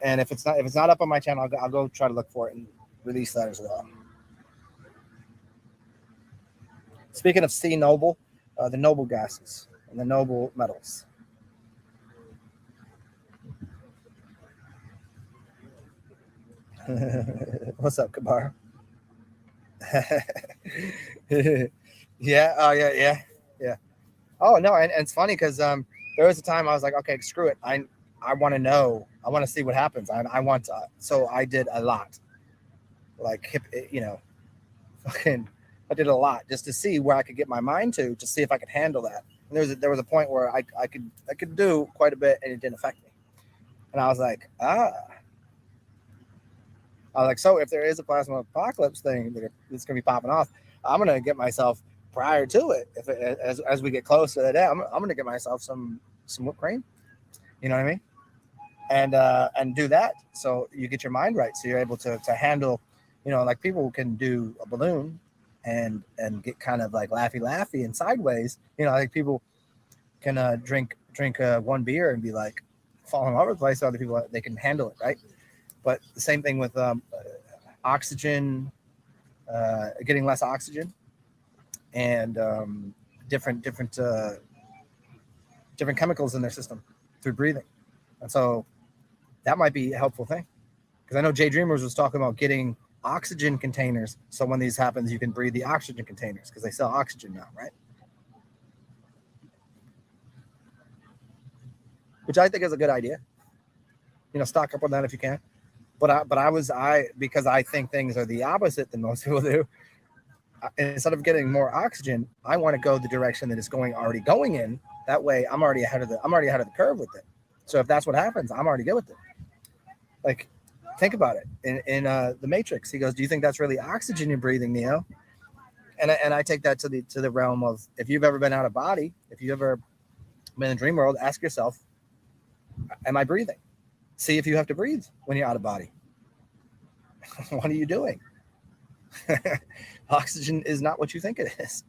And if it's not up on my channel, I'll go try to look for it and release that as well. Speaking of C noble, the noble gases and the noble metals. What's up, Kabar? Yeah. Oh, yeah. Oh no, and it's funny because there was a time I was like, okay, screw it. I want to know. I want to see what happens. I want to. So I did a lot, like fucking. I did a lot just to see where I could get my mind to see if I could handle that. And there was a point where I could do quite a bit and it didn't affect me. And I was like, so if there is a plasma apocalypse thing that's gonna be popping off, I'm gonna get myself prior to it. As we get close to that day, I'm gonna get myself some whipped cream. You know what I mean? And do that so you get your mind right, so you're able to handle. Like people can do a balloon and get kind of like laughy and sideways. Like people can drink one beer and be like falling all over the place. Other people, they can handle it, right? But the same thing with oxygen, getting less oxygen, and different chemicals in their system through breathing. And so that might be a helpful thing, because I know Jay Dreamers was talking about getting oxygen containers, so when these happens, you can breathe the oxygen containers, because they sell oxygen now, right? Which I think is a good idea. Stock up on that if you can. But because I think things are the opposite than most people do. Instead of getting more oxygen, I want to go the direction that it's already going in. That way, I'm already ahead of the curve with it. So if that's what happens, I'm already good with it. Like, think about it. In the Matrix, he goes, "Do you think that's really oxygen you're breathing, Neo?" And I take that to the realm of, if you've ever been out of body, if you've ever been in the dream world, ask yourself, "Am I breathing?" See if you have to breathe when you're out of body. What are you doing? Oxygen is not what you think it is.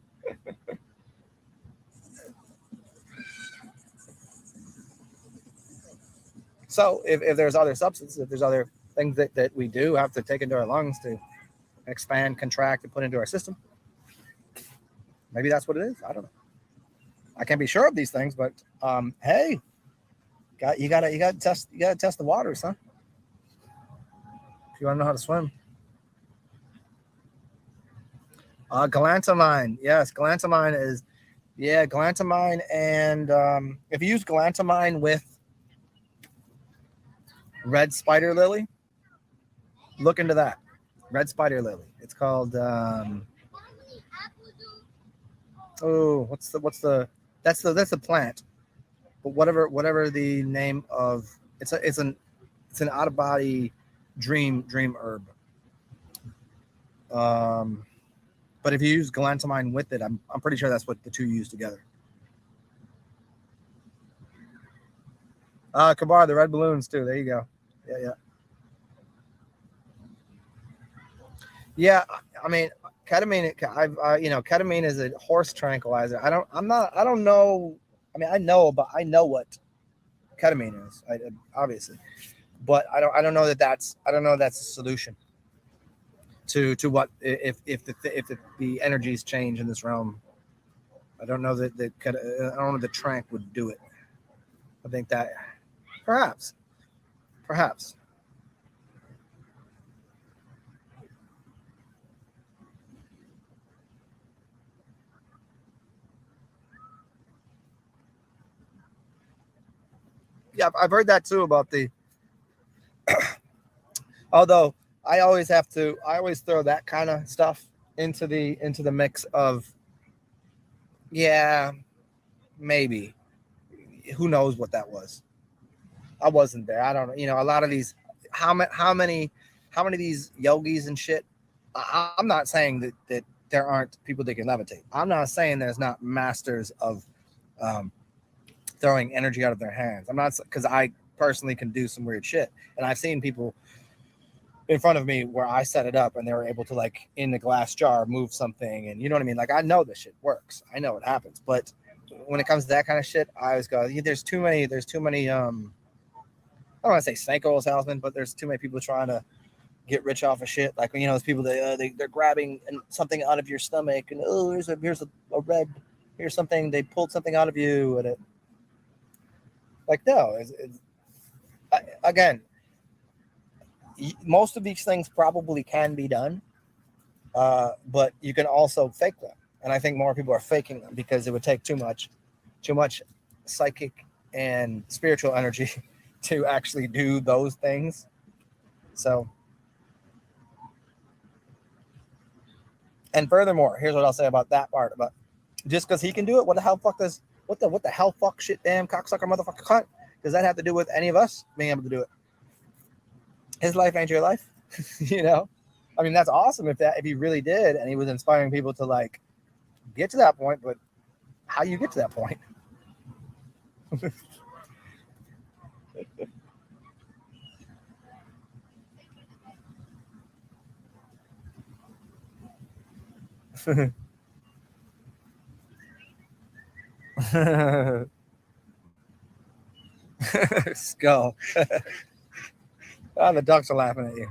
So if there's other substances, if there's other things that we do have to take into our lungs to expand, contract, and put into our system, maybe that's what it is. I don't know. I can't be sure of these things, but hey, you gotta test the waters, huh? If you want to know how to swim. Galantamine, yes, galantamine is, galantamine, and if you use galantamine with red spider lily, Look into that. Red spider lily. It's called. What's the? That's the plant. But whatever the name of it's an out of body dream herb. But if you use galantamine with it, I'm pretty sure that's what the two use together. Kabar, the red balloons too. There you go. Yeah. Yeah, I mean, ketamine. Ketamine is a horse tranquilizer. I don't know. I mean, I know what ketamine is, obviously, but I don't know that's a solution to what if the energies change in this realm. I don't know that I don't know the trank would do it. I think that perhaps. Yeah, I've heard that too about the. Although I always throw that kind of stuff into the mix of. Yeah, maybe. Who knows what that was? I wasn't there. I don't know. A lot of these. How many of these yogis and shit? I'm not saying that there aren't people that can levitate. I'm not saying there's not masters of throwing energy out of their hands. I'm not, because I personally can do some weird shit, and I've seen people in front of me where I set it up and they were able to, like, in the glass jar move something, and you know what I mean. Like, I know this shit works. I know it happens, but when it comes to that kind of shit, I always go, there's too many. I don't want to say snake oil salesmen, but there's too many people trying to get rich off of shit. Like, those people that they're grabbing something out of your stomach, and here's a red, here's something, they pulled something out of you, and it, like, no, again, most of these things probably can be done, but you can also fake them, and I think more people are faking them because it would take too much psychic and spiritual energy to actually do those things. So, and furthermore, here's what I'll say about that part. About just because he can do it, what the hell fuck shit damn cocksucker motherfucker cunt does that have to do with any of us being able to do it? His life ain't your life. I mean, that's awesome if he really did and he was inspiring people to, like, get to that point, but how you get to that point? Skull. Oh, the ducks are laughing at you.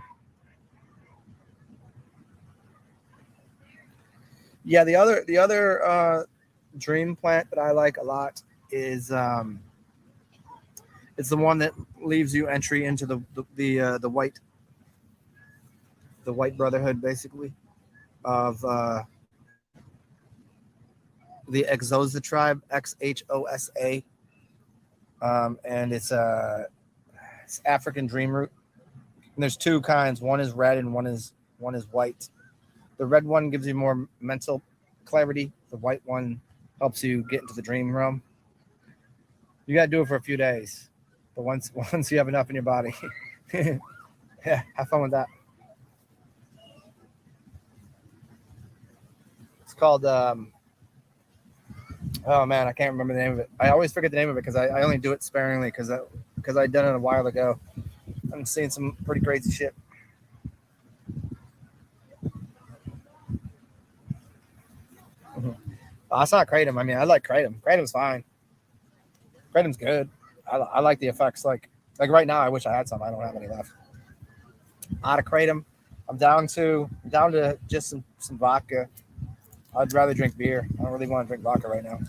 Yeah, the other dream plant that I like a lot is it's the one that leaves you entry into the white brotherhood, basically, of the Exosa tribe, XHOSA, and it's African dream root. And there's two kinds. One is red and one is white. The red one gives you more mental clarity. The white one helps you get into the dream realm. You got to do it for a few days, but once you have enough in your body, yeah, have fun with that. It's called oh man, I can't remember the name of it. I always forget the name of it because I only do it sparingly because I'd done it a while ago. I'm seeing some pretty crazy shit. It's not kratom. I mean, I like kratom. Kratom's fine. Kratom's good. I like the effects. Like right now, I wish I had some. I don't have any left. Out of kratom, I'm down to just some vodka. I'd rather drink beer. I don't really want to drink vodka right now.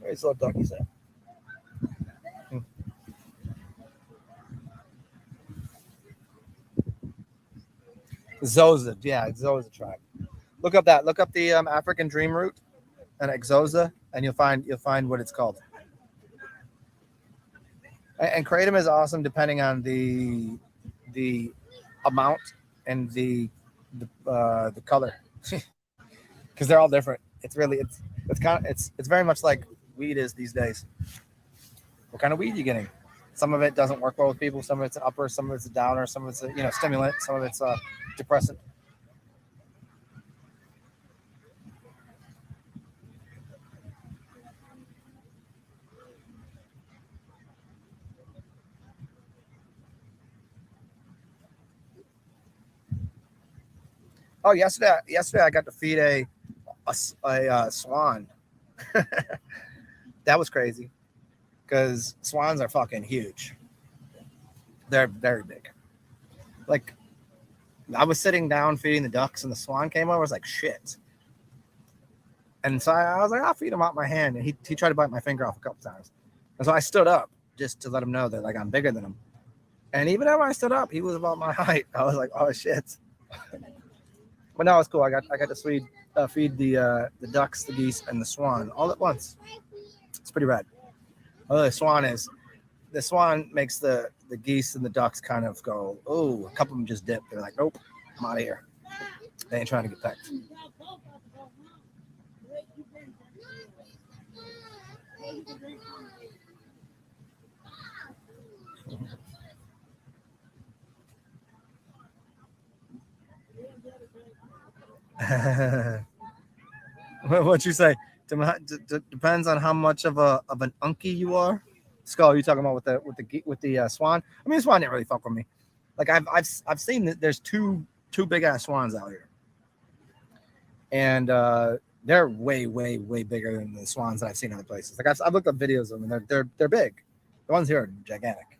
Where's little duckies at? Zosa, yeah, Zosa tribe. Look up the African dream root. an exosa, and you'll find what it's called. And kratom is awesome depending on the amount and the color, because they're all different. It's very much like weed is these days. What kind of weed are you getting? Some of it doesn't work well with people. Some of it's an upper, some of it's a downer, some of it's a stimulant, some of it's a depressant. Oh, yesterday I got to feed a swan. That was crazy because swans are fucking huge. They're very big. Like, I was sitting down feeding the ducks, and the swan came over. I was like, shit. And so I was like, I'll feed him out my hand. And he tried to bite my finger off a couple times. And so I stood up just to let him know that, like, I'm bigger than him. And even after I stood up, he was about my height. I was like, oh shit. But no, it's cool. I got to feed the ducks, the geese, and the swan all at once. It's pretty rad. Oh, the swan makes the geese and the ducks kind of go, oh, a couple of them just dip. They're like, nope, I'm out of here. They ain't trying to get pecked. What you say? Depends on how much of an unkie you are. Skull, you talking about with the swan? I mean, the swan didn't really fuck with me. Like I've seen that there's two big ass swans out here, and they're way bigger than the swans that I've seen other places. Like I've looked up videos of them, and they're big. The ones here are gigantic.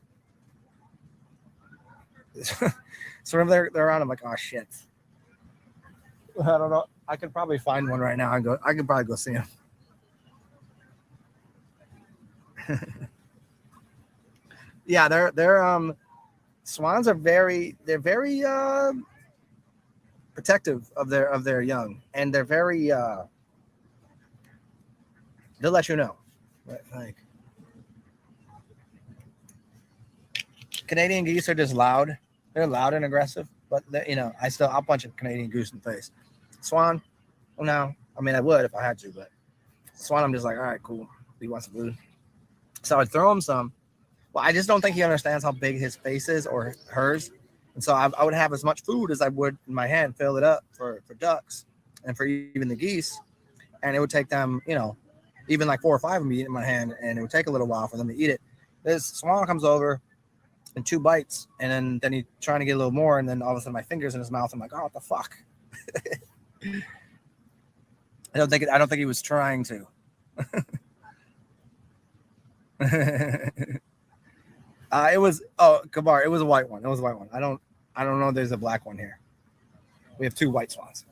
So whenever they're around, I'm like, oh shit. I don't know. I could probably find one right now and go. I could probably go see him. Yeah, they're swans are very protective of their young, and they're very they'll let you know. Like Canadian geese are just loud. They're loud and aggressive, but I'll punch a Canadian goose in the face. Swan, well, no. I mean, I would if I had to, but swan, I'm just like, all right, cool. He wants some food. So I'd throw him some. Well, I just don't think he understands how big his face is or hers. And so I would have as much food as I would in my hand, fill it up for ducks and for even the geese. And it would take them, even like 4 or 5 of them eat in my hand, and it would take a little while for them to eat it. This swan comes over in 2 bites, and then he's trying to get a little more, and then all of a sudden my fingers in his mouth. I'm like, oh, what the fuck? I don't think he was trying to. It was Kabar. It was a white one. I don't know. There's a black one here. We have 2 white swans.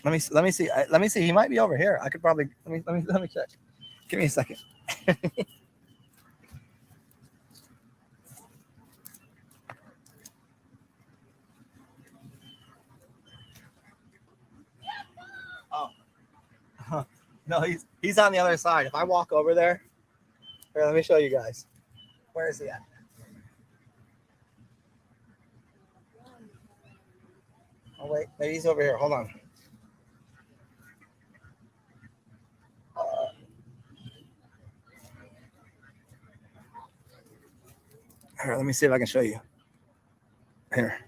Let me see. Let me see. He might be over here. I could probably let me check. Give me a second. Oh, no, he's on the other side. If I walk over there, here, let me show you guys. Where is he at? Oh wait, maybe he's over here. Hold on. Here, let me see if I can show you. Here.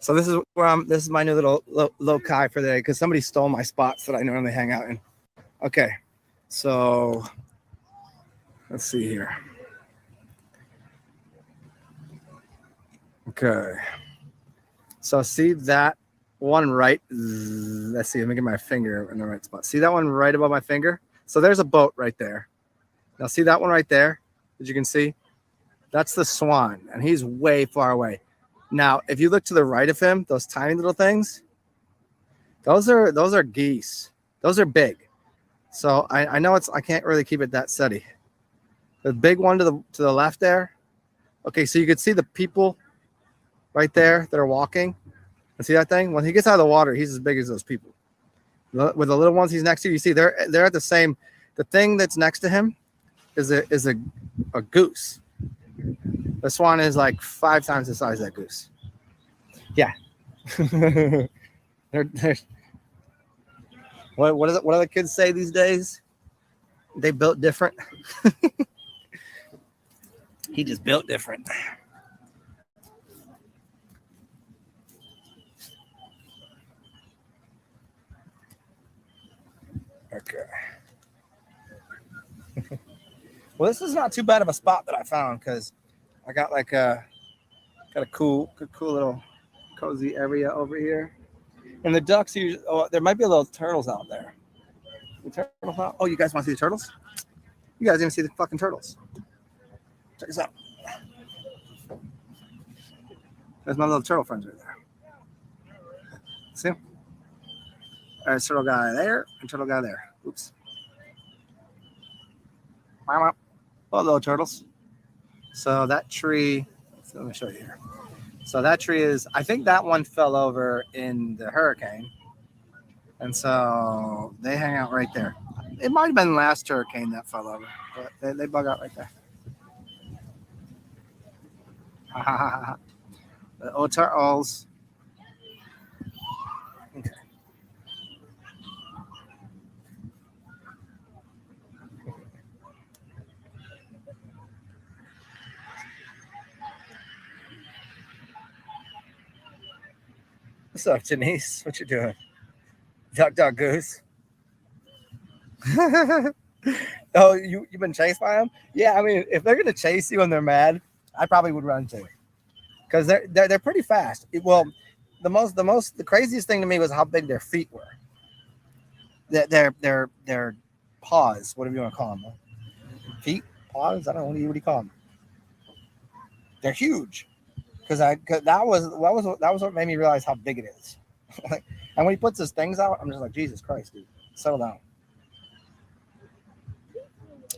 So this is where this is my new little loci for the day, because somebody stole my spots that I normally hang out in. Okay, so let's see here. Okay, so see that one right? Let's see. Let me get my finger in the right spot. See that one right above my finger? So there's a boat right there. Now see that one right there? As you can see, that's the swan, and he's way far away. Now, if you look to the right of him, those tiny little things, those are geese. Those are big. So I know I can't really keep it that steady. The big one to the left there. Okay, so you can see the people right there that are walking. And see that thing? When he gets out of the water, he's as big as those people. With the little ones he's next to, you see they're at the same. The thing that's next to him is a goose. The swan is like 5 times the size of that goose. Yeah. they're what do the kids say these days? They built different. He just built different. Okay. Well, this is not too bad of a spot that I found because I got like a cool little cozy area over here. And the ducks usually, there might be a little turtles out there. The turtles out? Oh, you guys want to see the turtles? You guys didn't see the fucking turtles. Check this out. There's my little turtle friends right there. See? There's turtle guy there and turtle guy there. Oops. Oh, little turtles. So that tree, let me show you here. So that tree is, I think that one fell over in the hurricane. And so they hang out right there. It might have been last hurricane that fell over, but they bug out right there. The old turtles. Okay. What's up, Janice? What you doing? Duck, duck, goose. Oh, you've been chased by them? Yeah, I mean, if they're gonna chase you and they're mad, I probably would run too, because they're pretty fast. Well, the craziest thing to me was how big their feet were. Their paws, whatever you want to call them, feet, paws. I don't know what do you call them. They're huge. Because that was what made me realize how big it is. And when he puts his things out, I'm just like, Jesus Christ, dude, settle down.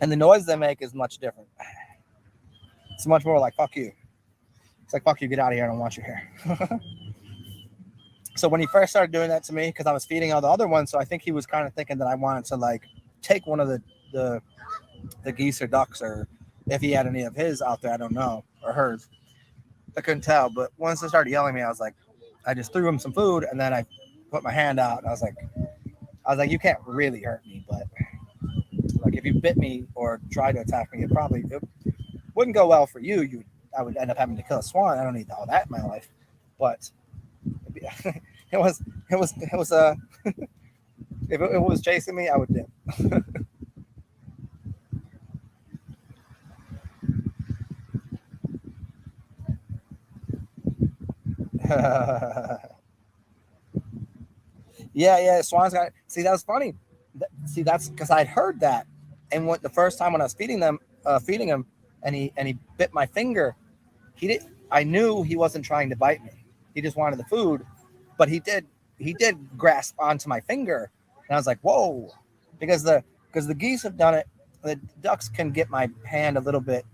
And the noise they make is much different. It's much more like, fuck you. It's like, fuck you, get out of here, I don't want you here. So when he first started doing that to me, because I was feeding all the other ones, so I think he was kind of thinking that I wanted to like take one of the geese or ducks, or if he had any of his out there, I don't know, or hers. I couldn't tell, but once they started yelling at me, I just threw him some food, and then I put my hand out, and I was like, you can't really hurt me, but like if you bit me or tried to attack me, it wouldn't go well for you. I would end up having to kill a swan. I don't need all that in my life, but it was if it was chasing me, I would dip. Yeah, swans got. See, that was funny. See, that's because I'd heard that, and the first time when I was feeding him, and he bit my finger. I knew he wasn't trying to bite me. He just wanted the food, but he did grasp onto my finger, and I was like, whoa, because the geese have done it. The ducks can get my hand a little bit,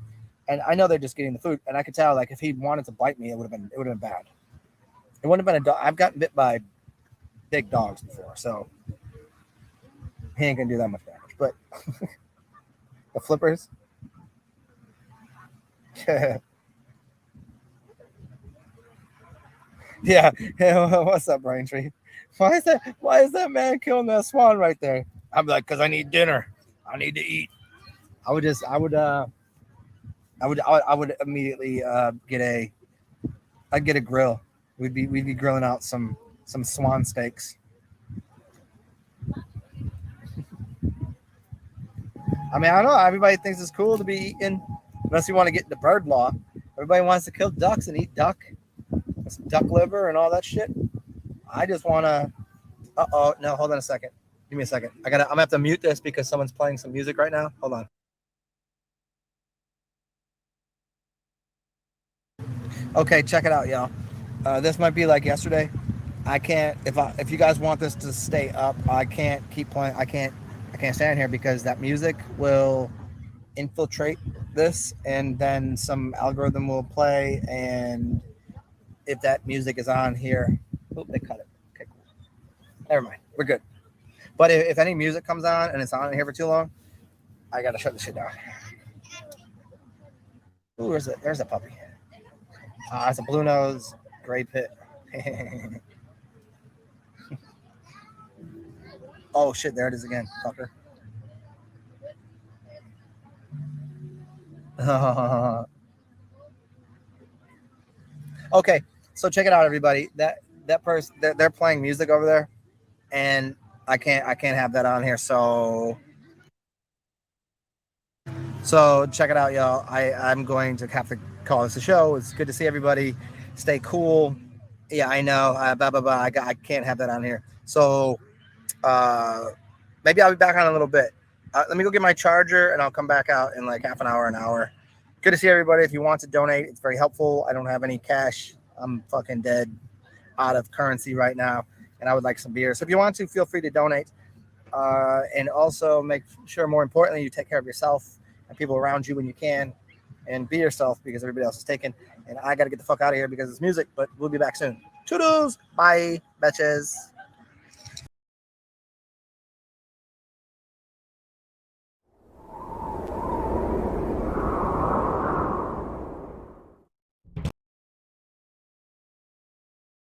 and I know they're just getting the food, and I could tell like if he wanted to bite me, it would have been bad. It wouldn't have been a dog. I've gotten bit by big dogs before, so he ain't gonna do that much damage. But the flippers. Yeah. What's up, Braintree? Why is that man killing that swan right there? I'm like, because I need dinner. I need to eat. I would immediately I'd get a grill. We'd be grilling out some swan steaks. I mean, I don't know. Everybody thinks it's cool to be eating, unless you want to get into bird law. Everybody wants to kill ducks and eat duck, some duck liver and all that shit. I just want to. No, hold on a second. Give me a second. I'm gonna have to mute this because someone's playing some music right now. Hold on. Okay, check it out, y'all. This might be like yesterday. I can't. If you guys want this to stay up, I can't keep playing. I can't stand here because that music will infiltrate this, and then some algorithm will play, and if that music is on here, oh, they cut it. Okay, cool. Never mind, we're good. But if any music comes on and it's on here for too long, I gotta shut this shit down. Ooh, there's a puppy. It's a blue nose, gray pit. Oh shit, there it is again, fucker. Okay, so check it out, everybody. That person, they're playing music over there, and I can't have that on here. So check it out, y'all. I'm going to have to call this a show. It's good to see everybody. Stay cool. Yeah, I know. Blah blah blah. I can't have that on here. So maybe I'll be back on in a little bit. Let me go get my charger, and I'll come back out in like half an hour, an hour. Good to see everybody. If you want to donate, it's very helpful. I don't have any cash. I'm fucking dead out of currency right now, and I would like some beer. So if you want to, feel free to donate. And also make sure, more importantly, you take care of yourself and people around you when you can, and be yourself, because everybody else is taken. And I got to get the fuck out of here because it's music, but we'll be back soon. Toodles. Bye, bitches.